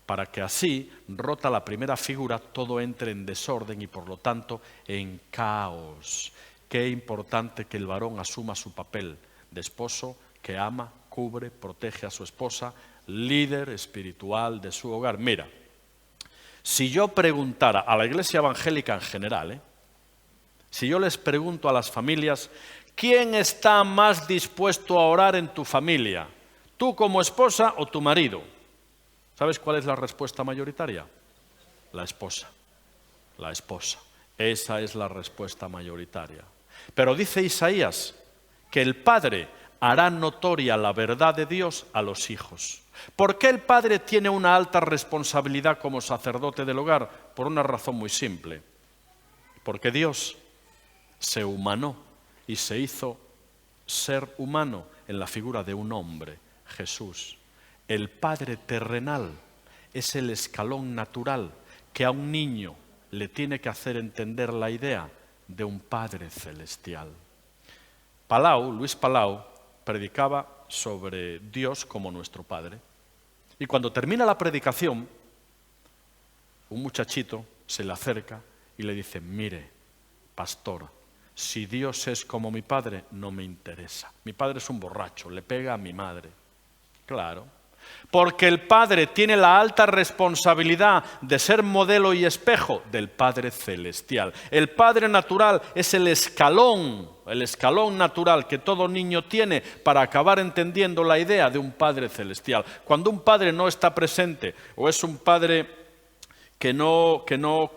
para que así, rota la primera figura, todo entre en desorden y por lo tanto en caos. Qué importante que el varón asuma su papel de esposo que ama, cubre, protege a su esposa, líder espiritual de su hogar. Mira, si yo preguntara a la iglesia evangélica en general, si yo les pregunto a las familias, ¿quién está más dispuesto a orar en tu familia? ¿Tú como esposa o tu marido? ¿Sabes cuál es la respuesta mayoritaria? La esposa. La esposa. Esa es la respuesta mayoritaria. Pero dice Isaías que el padre hará notoria la verdad de Dios a los hijos. ¿Por qué el padre tiene una alta responsabilidad como sacerdote del hogar? Por una razón muy simple. Porque Dios se humanó y se hizo ser humano en la figura de un hombre, Jesús. El padre terrenal es el escalón natural que a un niño le tiene que hacer entender la idea de un padre celestial. Luis Palau, predicaba sobre Dios como nuestro padre. Y cuando termina la predicación, un muchachito se le acerca y le dice: mire, pastor, si Dios es como mi padre, no me interesa. Mi padre es un borracho, le pega a mi madre. Claro. Porque el Padre tiene la alta responsabilidad de ser modelo y espejo del Padre celestial. El Padre natural es el escalón natural que todo niño tiene para acabar entendiendo la idea de un Padre celestial. Cuando un padre no está presente o es un padre que no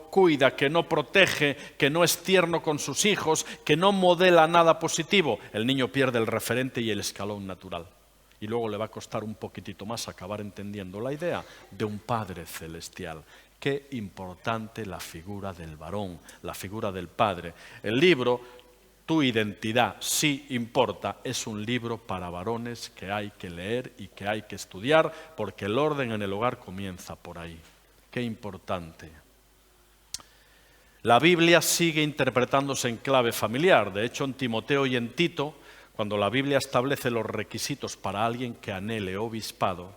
cuida, que no protege, que no es tierno con sus hijos, que no modela nada positivo, el niño pierde el referente y el escalón natural. Y luego le va a costar un poquitito más acabar entendiendo la idea de un Padre celestial. Qué importante la figura del varón, la figura del padre. El libro, Tu identidad sí importa, es un libro para varones que hay que leer y que hay que estudiar, porque el orden en el hogar comienza por ahí. Qué importante. La Biblia sigue interpretándose en clave familiar. De hecho, en Timoteo y en Tito, cuando la Biblia establece los requisitos para alguien que anhele obispado,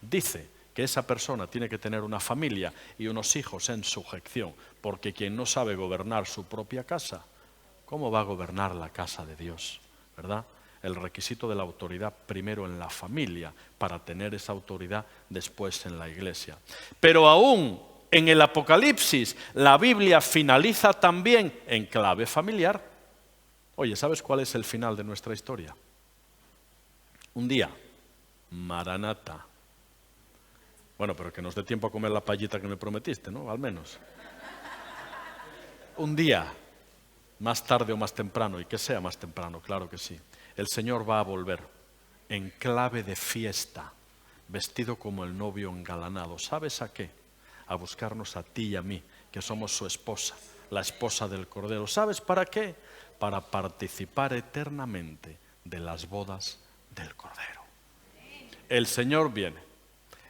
dice que esa persona tiene que tener una familia y unos hijos en sujeción, porque quien no sabe gobernar su propia casa, ¿cómo va a gobernar la casa de Dios? ¿Verdad? El requisito de la autoridad primero en la familia, para tener esa autoridad después en la iglesia. Pero aún en el Apocalipsis, la Biblia finaliza también en clave familiar. Oye, ¿sabes cuál es el final de nuestra historia? Un día, Maranata. Bueno, pero que nos dé tiempo a comer la payita que me prometiste, ¿no? Al menos. Un día, más tarde o más temprano, y que sea más temprano, claro que sí, el Señor va a volver en clave de fiesta, vestido como el novio engalanado. ¿Sabes a qué? A buscarnos a ti y a mí, que somos su esposa, la esposa del Cordero. ¿Sabes para qué? Para participar eternamente de las bodas del Cordero. El Señor viene,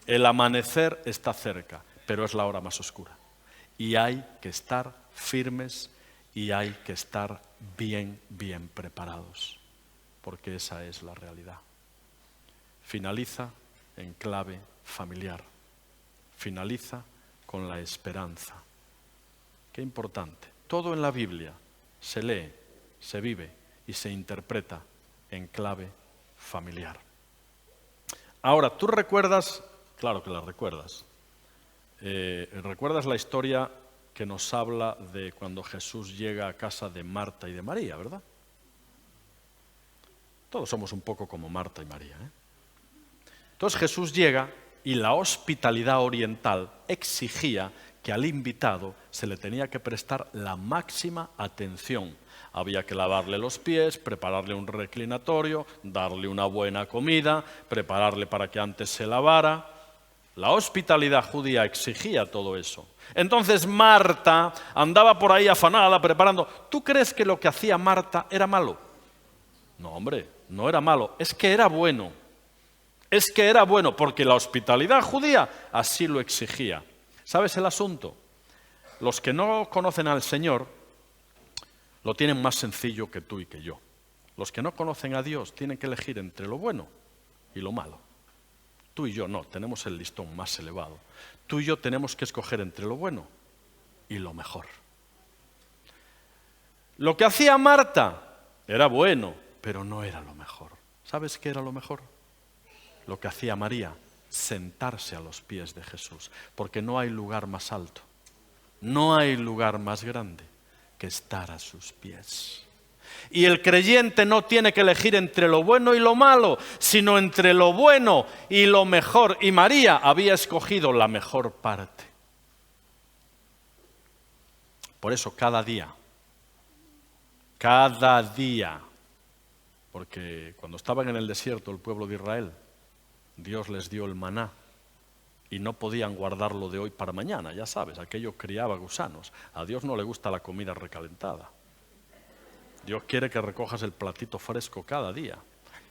el amanecer está cerca, pero es la hora más oscura. Y hay que estar firmes y hay que estar bien preparados, porque esa es la realidad. Finaliza en clave familiar, finaliza con la esperanza. Qué importante. Todo en la Biblia se lee, se vive y se interpreta en clave familiar. Ahora, ¿tú recuerdas? Claro que la recuerdas. ¿Recuerdas la historia que nos habla de cuando Jesús llega a casa de Marta y de María, verdad? Todos somos un poco como Marta y María, ¿eh? Entonces Jesús llega y la hospitalidad oriental exigía que al invitado se le tenía que prestar la máxima atención. Había que lavarle los pies, prepararle un reclinatorio, darle una buena comida, prepararle para que antes se lavara. La hospitalidad judía exigía todo eso. Entonces Marta andaba por ahí afanada, preparando. ¿Tú crees que lo que hacía Marta era malo? No, hombre, no era malo, es que era bueno. Es que era bueno, porque la hospitalidad judía así lo exigía. ¿Sabes el asunto? Los que no conocen al Señor lo tienen más sencillo que tú y que yo. Los que no conocen a Dios tienen que elegir entre lo bueno y lo malo. Tú y yo no, tenemos el listón más elevado. Tú y yo tenemos que escoger entre lo bueno y lo mejor. Lo que hacía Marta era bueno, pero no era lo mejor. ¿Sabes qué era lo mejor? Lo que hacía María, sentarse a los pies de Jesús, porque no hay lugar más alto, no hay lugar más grande que estar a sus pies. Y el creyente no tiene que elegir entre lo bueno y lo malo, sino entre lo bueno y lo mejor. Y María había escogido la mejor parte. Por eso cada día, porque cuando estaban en el desierto el pueblo de Israel, Dios les dio el maná y no podían guardarlo de hoy para mañana, ya sabes, aquello criaba gusanos. A Dios no le gusta la comida recalentada. Dios quiere que recojas el platito fresco cada día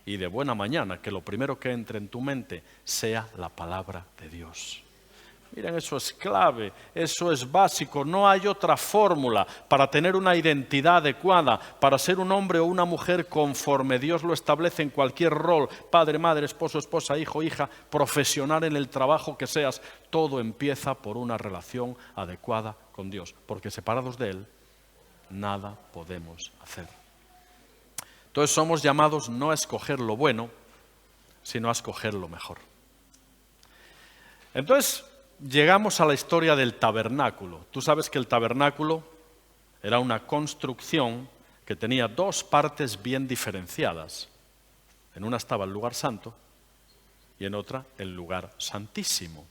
y de buena mañana, que lo primero que entre en tu mente sea la palabra de Dios. Miren, eso es clave, eso es básico, no hay otra fórmula para tener una identidad adecuada, para ser un hombre o una mujer conforme Dios lo establece en cualquier rol, padre, madre, esposo, esposa, hijo, hija, profesional en el trabajo que seas. Todo empieza por una relación adecuada con Dios, porque separados de Él, nada podemos hacer. Entonces somos llamados no a escoger lo bueno, sino a escoger lo mejor. Entonces llegamos a la historia del tabernáculo. Tú sabes que el tabernáculo era una construcción que tenía dos partes bien diferenciadas. En una estaba el lugar santo y en otra el lugar santísimo.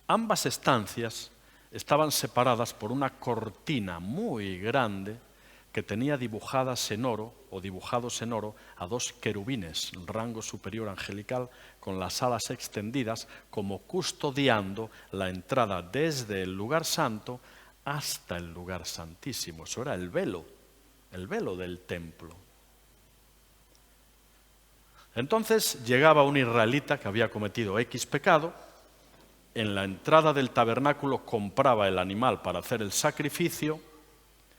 Ambas estancias estaban separadas por una cortina muy grande que tenía dibujados en oro a dos querubines, rango superior angelical, con las alas extendidas, como custodiando la entrada desde el lugar santo hasta el lugar santísimo. Eso era el velo del templo. Entonces llegaba un israelita que había cometido X pecado, en la entrada del tabernáculo compraba el animal para hacer el sacrificio.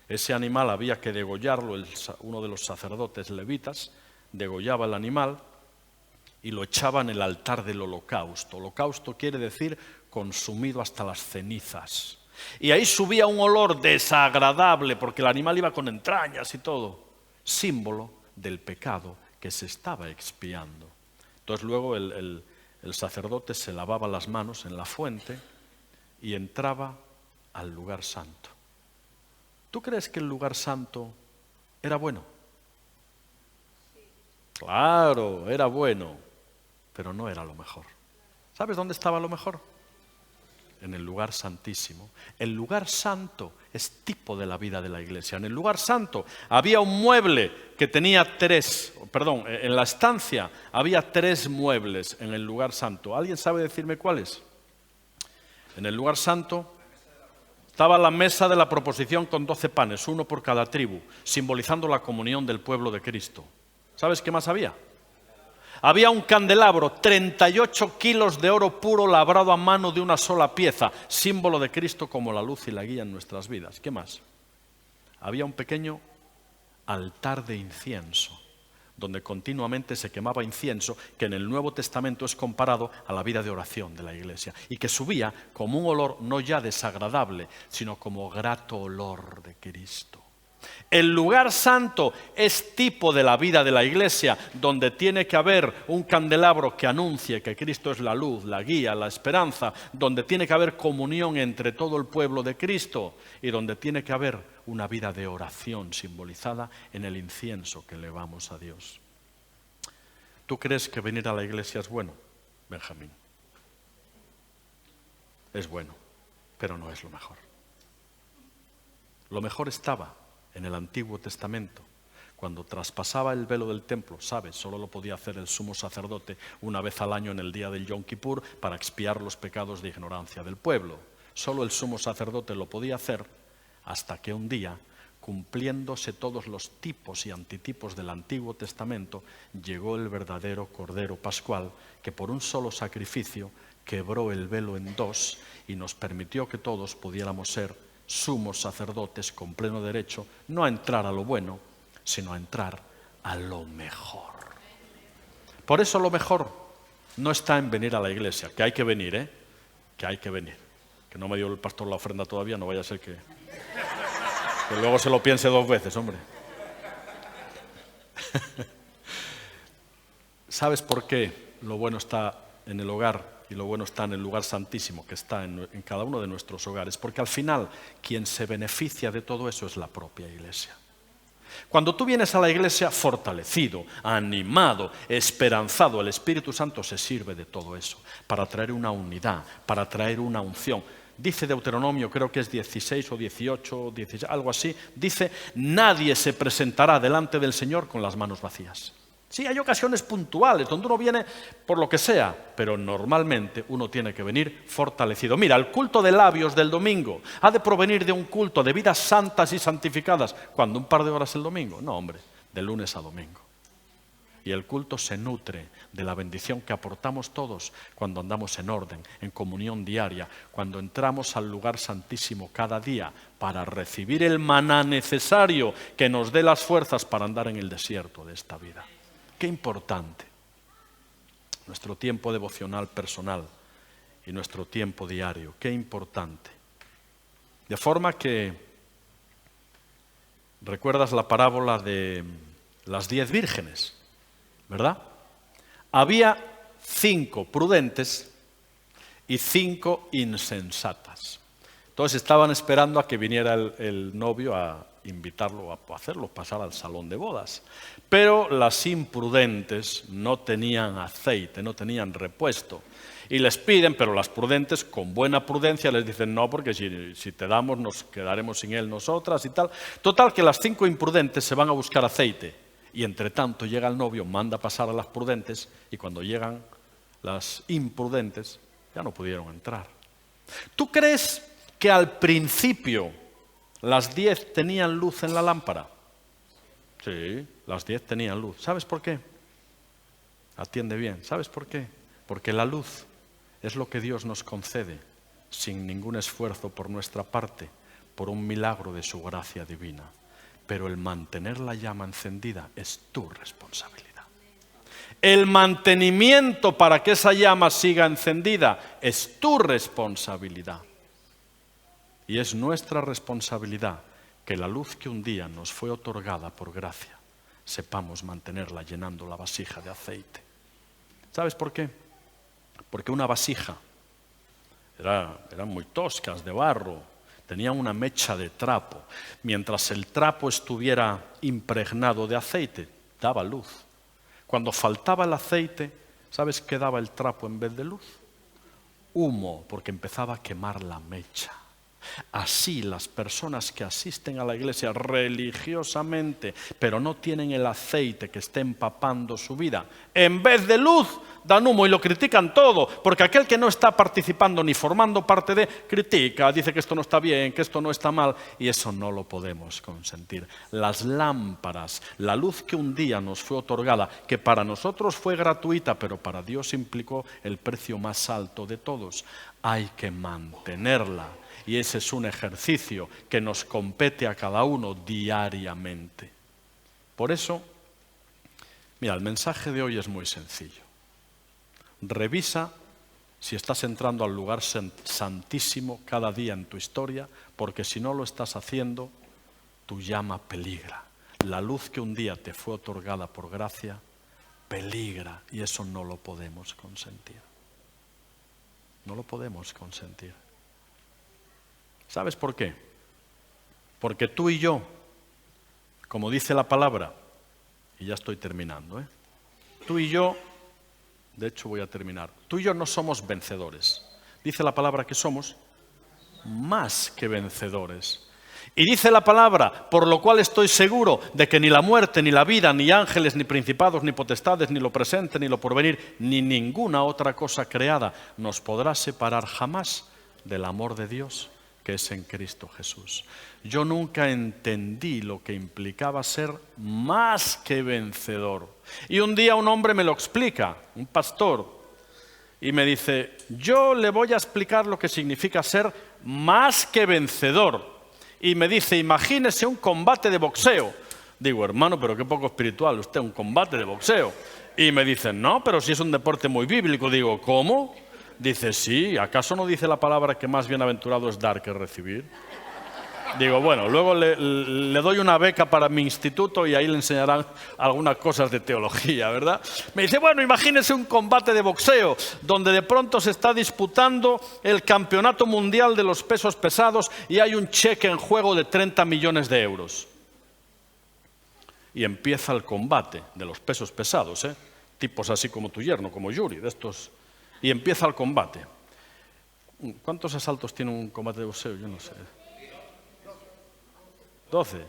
Ese animal había que degollarlo, uno de los sacerdotes levitas degollaba el animal y lo echaba en el altar del holocausto. Holocausto quiere decir consumido hasta las cenizas. Y ahí subía un olor desagradable porque el animal iba con entrañas y todo, símbolo del pecado que se estaba expiando. Entonces luego el sacerdote se lavaba las manos en la fuente y entraba al lugar santo. ¿Tú crees que el lugar santo era bueno? Claro, era bueno, pero no era lo mejor. ¿Sabes dónde estaba lo mejor? En el lugar santísimo. El lugar santo es tipo de la vida de la iglesia. En el lugar santo había un mueble que tenía en la estancia había 3 muebles en el lugar santo. ¿Alguien sabe decirme cuáles? En el lugar santo estaba la mesa de la proposición con 12 panes, 1 por cada tribu, simbolizando la comunión del pueblo de Cristo. ¿Sabes qué más había? Había un candelabro, 38 kilos de oro puro labrado a mano de una sola pieza, símbolo de Cristo como la luz y la guía en nuestras vidas. ¿Qué más? Había un pequeño altar de incienso, donde continuamente se quemaba incienso, que en el Nuevo Testamento es comparado a la vida de oración de la iglesia, y que subía como un olor no ya desagradable, sino como grato olor de Cristo. El lugar santo es tipo de la vida de la iglesia, donde tiene que haber un candelabro que anuncie que Cristo es la luz, la guía, la esperanza, donde tiene que haber comunión entre todo el pueblo de Cristo y donde tiene que haber una vida de oración simbolizada en el incienso que elevamos a Dios. ¿Tú crees que venir a la iglesia es bueno, Benjamín? Es bueno, pero no es lo mejor. Lo mejor estaba en el Antiguo Testamento, cuando traspasaba el velo del templo, ¿sabes? Solo lo podía hacer el sumo sacerdote una vez al año en el día del Yom Kippur para expiar los pecados de ignorancia del pueblo. Solo el sumo sacerdote lo podía hacer hasta que un día, cumpliéndose todos los tipos y antitipos del Antiguo Testamento, llegó el verdadero Cordero Pascual que por un solo sacrificio quebró el velo en 2 y nos permitió que todos pudiéramos ser sumos sacerdotes con pleno derecho, no a entrar a lo bueno, sino a entrar a lo mejor. Por eso lo mejor no está en venir a la iglesia, que hay que venir, que hay que venir. Que no me dio el pastor la ofrenda todavía, no vaya a ser que luego se lo piense 2 veces, hombre. ¿Sabes por qué lo bueno está en el hogar? Y lo bueno está en el lugar santísimo que está en cada uno de nuestros hogares, porque al final quien se beneficia de todo eso es la propia iglesia. Cuando tú vienes a la iglesia fortalecido, animado, esperanzado, el Espíritu Santo se sirve de todo eso para traer una unidad, para traer una unción. Dice Deuteronomio, creo que es 16 o 18, 16, algo así, dice, nadie se presentará delante del Señor con las manos vacías. Sí, hay ocasiones puntuales donde uno viene por lo que sea, pero normalmente uno tiene que venir fortalecido. Mira, el culto de labios del domingo ha de provenir de un culto de vidas santas y santificadas. ¿Cuándo? ¿Un par de horas el domingo? No, hombre, de lunes a domingo. Y el culto se nutre de la bendición que aportamos todos cuando andamos en orden, en comunión diaria, cuando entramos al lugar santísimo cada día para recibir el maná necesario que nos dé las fuerzas para andar en el desierto de esta vida. Qué importante nuestro tiempo devocional personal y nuestro tiempo diario, qué importante. De forma que, ¿recuerdas la parábola de las 10 vírgenes? ¿Verdad? Había 5 prudentes y 5 insensatas. Todos estaban esperando a que viniera el novio a invitarlo, a hacerlo pasar al salón de bodas. Pero las imprudentes no tenían aceite, no tenían repuesto. Y les piden, pero las prudentes con buena prudencia les dicen no, porque si te damos nos quedaremos sin él nosotras y tal. Total que las 5 imprudentes se van a buscar aceite. Y entre tanto llega el novio, manda pasar a las prudentes y cuando llegan las imprudentes ya no pudieron entrar. ¿Tú crees que al principio las 10 tenían luz en la lámpara? Sí, las 10 tenían luz. ¿Sabes por qué? Atiende bien. ¿Sabes por qué? Porque la luz es lo que Dios nos concede sin ningún esfuerzo por nuestra parte, por un milagro de su gracia divina. Pero el mantener la llama encendida es tu responsabilidad. El mantenimiento para que esa llama siga encendida es tu responsabilidad. Y es nuestra responsabilidad que la luz que un día nos fue otorgada por gracia, sepamos mantenerla llenando la vasija de aceite. ¿Sabes por qué? Porque una vasija eran muy toscas, de barro, tenían una mecha de trapo. Mientras el trapo estuviera impregnado de aceite, daba luz. Cuando faltaba el aceite, ¿sabes qué daba el trapo en vez de luz? Humo, porque empezaba a quemar la mecha. Así las personas que asisten a la iglesia religiosamente, pero no tienen el aceite que esté empapando su vida, en vez de luz, dan humo y lo critican todo, porque aquel que no está participando ni formando parte de, critica, dice que esto no está bien, que esto no está mal, y eso no lo podemos consentir. Las lámparas, la luz que un día nos fue otorgada, que para nosotros fue gratuita, pero para Dios implicó el precio más alto de todos, hay que mantenerla. Y ese es un ejercicio que nos compete a cada uno diariamente. Por eso, mira, el mensaje de hoy es muy sencillo. Revisa si estás entrando al lugar santísimo cada día en tu historia, porque si no lo estás haciendo, tu llama peligra. La luz que un día te fue otorgada por gracia, peligra, y eso no lo podemos consentir. No lo podemos consentir. ¿Sabes por qué? Porque tú y yo, como dice la palabra, y ya estoy terminando, tú y yo, de hecho voy a terminar, tú y yo no somos vencedores. Dice la palabra que somos más que vencedores. Y dice la palabra, por lo cual estoy seguro de que ni la muerte, ni la vida, ni ángeles, ni principados, ni potestades, ni lo presente, ni lo porvenir, ni ninguna otra cosa creada nos podrá separar jamás del amor de Dios que es en Cristo Jesús. Yo nunca entendí lo que implicaba ser más que vencedor. Y un día un hombre me lo explica, un pastor, y me dice, yo le voy a explicar lo que significa ser más que vencedor. Y me dice, imagínese un combate de boxeo. Digo, hermano, pero qué poco espiritual usted, un combate de boxeo. Y me dicen, no, pero si es un deporte muy bíblico. Digo, ¿cómo? Dice, sí, ¿acaso no dice la palabra que más bienaventurado es dar que recibir? Digo, bueno, luego le doy una beca para mi instituto y ahí le enseñarán algunas cosas de teología, ¿verdad? Me dice, bueno, imagínese un combate de boxeo donde de pronto se está disputando el campeonato mundial de los pesos pesados y hay un cheque en juego de 30 millones de euros. Y empieza el combate de los pesos pesados, tipos así como tu yerno, como Yuri, de estos. Y empieza el combate. ¿Cuántos asaltos tiene un combate de boxeo? Yo no sé. 12.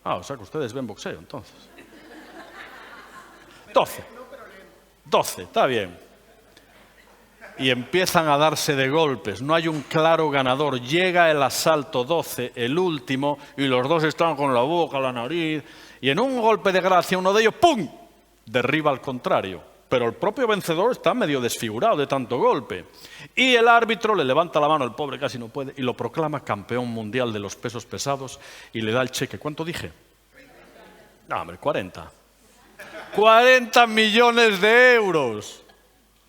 O sea que ustedes ven boxeo, entonces. 12, está bien. Y empiezan a darse de golpes. No hay un claro ganador. Llega el asalto 12, el último, y los dos están con la boca, la nariz. Y en un golpe de gracia, uno de ellos, ¡pum!, derriba al contrario. Pero el propio vencedor está medio desfigurado de tanto golpe. Y el árbitro le levanta la mano, el pobre casi no puede, y lo proclama campeón mundial de los pesos pesados y le da el cheque. ¿Cuánto dije? No, hombre, 40. 40 millones de euros.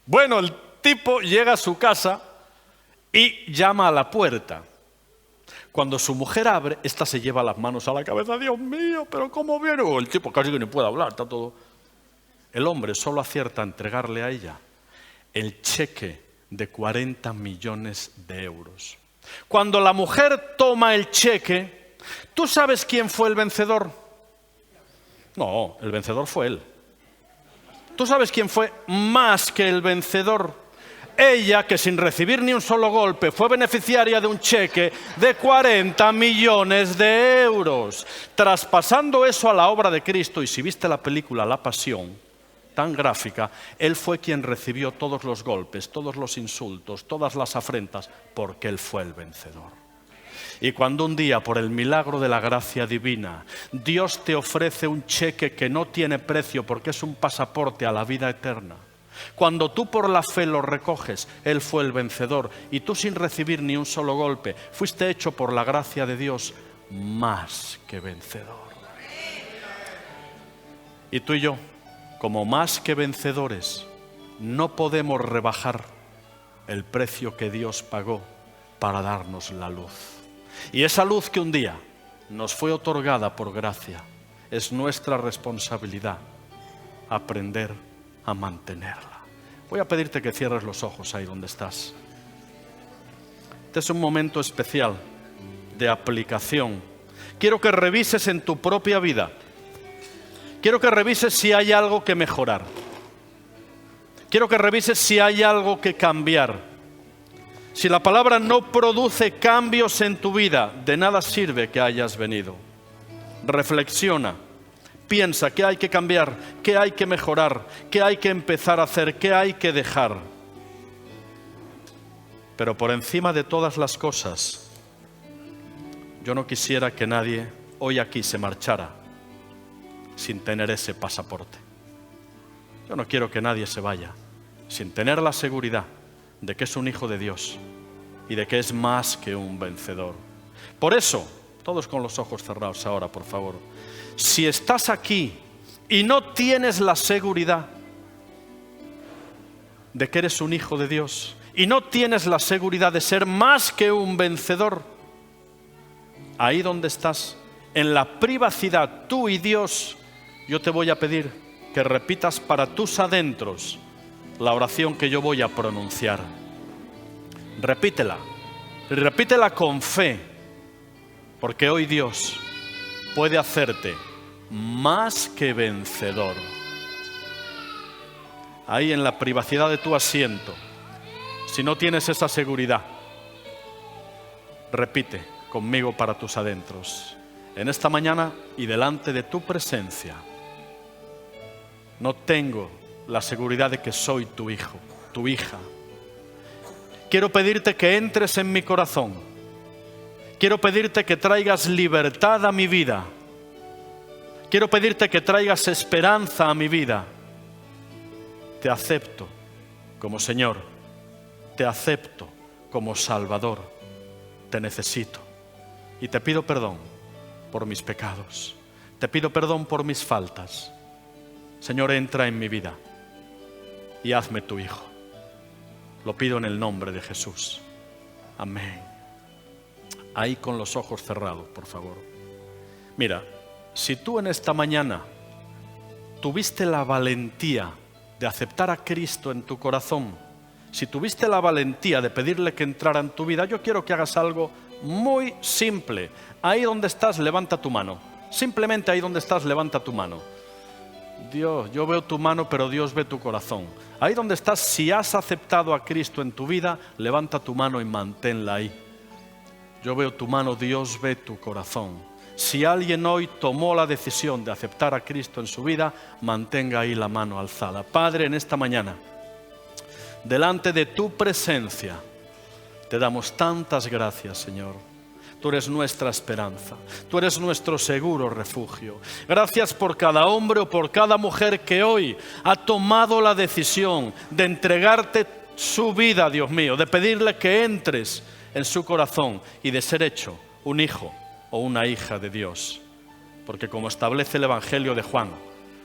Bueno, el tipo llega a su casa y llama a la puerta. Cuando su mujer abre, esta se lleva las manos a la cabeza. Dios mío, pero ¿cómo viene? El tipo casi que ni puede hablar, está todo. El hombre solo acierta a entregarle a ella el cheque de 40 millones de euros. Cuando la mujer toma el cheque, ¿tú sabes quién fue el vencedor? No, el vencedor fue él. ¿Tú sabes quién fue más que el vencedor? Ella, que sin recibir ni un solo golpe fue beneficiaria de un cheque de 40 millones de euros. Traspasando eso a la obra de Cristo, y si viste la película La Pasión, tan gráfica, él fue quien recibió todos los golpes, todos los insultos, todas las afrentas, porque él fue el vencedor. Y cuando un día, por el milagro de la gracia divina, Dios te ofrece un cheque que no tiene precio porque es un pasaporte a la vida eterna, cuando tú por la fe lo recoges, él fue el vencedor, y tú sin recibir ni un solo golpe, fuiste hecho por la gracia de Dios más que vencedor. Y tú y yo, como más que vencedores, no podemos rebajar el precio que Dios pagó para darnos la luz. Y esa luz que un día nos fue otorgada por gracia, es nuestra responsabilidad aprender a mantenerla. Voy a pedirte que cierres los ojos ahí donde estás. Este es un momento especial de aplicación. Quiero que revises en tu propia vida. Quiero que revises si hay algo que mejorar. Quiero que revises si hay algo que cambiar. Si la palabra no produce cambios en tu vida, de nada sirve que hayas venido. Reflexiona, piensa qué hay que cambiar, qué hay que mejorar, qué hay que empezar a hacer, qué hay que dejar. Pero por encima de todas las cosas, yo no quisiera que nadie hoy aquí se marchara sin tener ese pasaporte. Yo no quiero que nadie se vaya sin tener la seguridad de que es un hijo de Dios y de que es más que un vencedor. Por eso, todos con los ojos cerrados ahora, por favor. Si estás aquí y no tienes la seguridad de que eres un hijo de Dios y no tienes la seguridad de ser más que un vencedor, ahí donde estás, en la privacidad, tú y Dios, yo te voy a pedir que repitas para tus adentros la oración que yo voy a pronunciar. Repítela, repítela con fe, porque hoy Dios puede hacerte más que vencedor. Ahí en la privacidad de tu asiento, si no tienes esa seguridad, repite conmigo para tus adentros. En esta mañana y delante de tu presencia, no tengo la seguridad de que soy tu hijo, tu hija. Quiero pedirte que entres en mi corazón. Quiero pedirte que traigas libertad a mi vida. Quiero pedirte que traigas esperanza a mi vida. Te acepto como Señor. Te acepto como Salvador. Te necesito. Y te pido perdón por mis pecados. Te pido perdón por mis faltas. Señor, entra en mi vida y hazme tu hijo. Lo pido en el nombre de Jesús. Amén. Ahí con los ojos cerrados, por favor. Mira, si tú en esta mañana tuviste la valentía de aceptar a Cristo en tu corazón, si tuviste la valentía de pedirle que entrara en tu vida, yo quiero que hagas algo muy simple. Ahí donde estás, levanta tu mano. Simplemente ahí donde estás, levanta tu mano. Dios, yo veo tu mano, pero Dios ve tu corazón. Ahí donde estás, si has aceptado a Cristo en tu vida, levanta tu mano y manténla ahí. Yo veo tu mano, Dios ve tu corazón. Si alguien hoy tomó la decisión de aceptar a Cristo en su vida, mantenga ahí la mano alzada. Padre, en esta mañana, delante de tu presencia, te damos tantas gracias, Señor. Tú eres nuestra esperanza, tú eres nuestro seguro refugio. Gracias por cada hombre o por cada mujer que hoy ha tomado la decisión de entregarte su vida, Dios mío, de pedirle que entres en su corazón y de ser hecho un hijo o una hija de Dios. Porque como establece el Evangelio de Juan,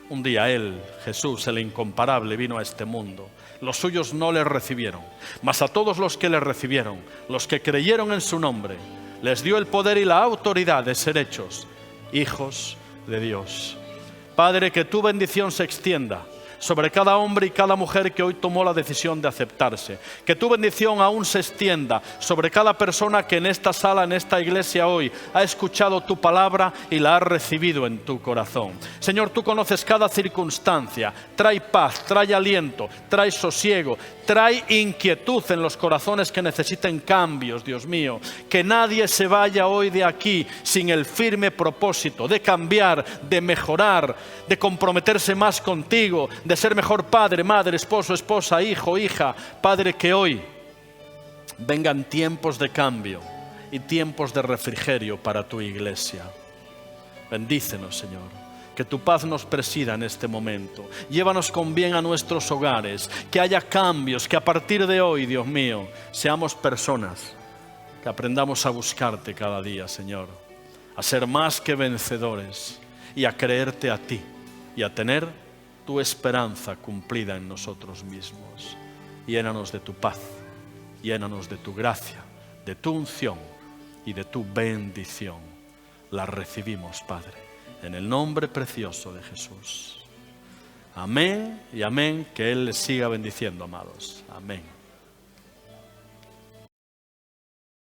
un día Él, Jesús, el incomparable, vino a este mundo. Los suyos no le recibieron, mas a todos los que le recibieron, los que creyeron en su nombre, les dio el poder y la autoridad de ser hechos hijos de Dios. Padre, que tu bendición se extienda sobre cada hombre y cada mujer que hoy tomó la decisión de aceptarse. Que tu bendición aún se extienda sobre cada persona que en esta sala, en esta iglesia hoy ha escuchado tu palabra y la ha recibido en tu corazón. Señor, tú conoces cada circunstancia. Trae paz, trae aliento, trae sosiego, trae inquietud en los corazones que necesiten cambios, Dios mío. Que nadie se vaya hoy de aquí sin el firme propósito de cambiar, de mejorar, de comprometerse más contigo, de ser mejor padre, madre, esposo, esposa, hijo, hija. Padre, que hoy vengan tiempos de cambio y tiempos de refrigerio para tu iglesia. Bendícenos, Señor. Que tu paz nos presida en este momento. Llévanos con bien a nuestros hogares. Que haya cambios, que a partir de hoy, Dios mío, seamos personas que aprendamos a buscarte cada día, Señor. A ser más que vencedores y a creerte a ti y a tener tu esperanza cumplida en nosotros mismos. Llénanos de tu paz, llénanos de tu gracia, de tu unción y de tu bendición. La recibimos, Padre, en el nombre precioso de Jesús. Amén y amén. Que Él les siga bendiciendo, amados. Amén.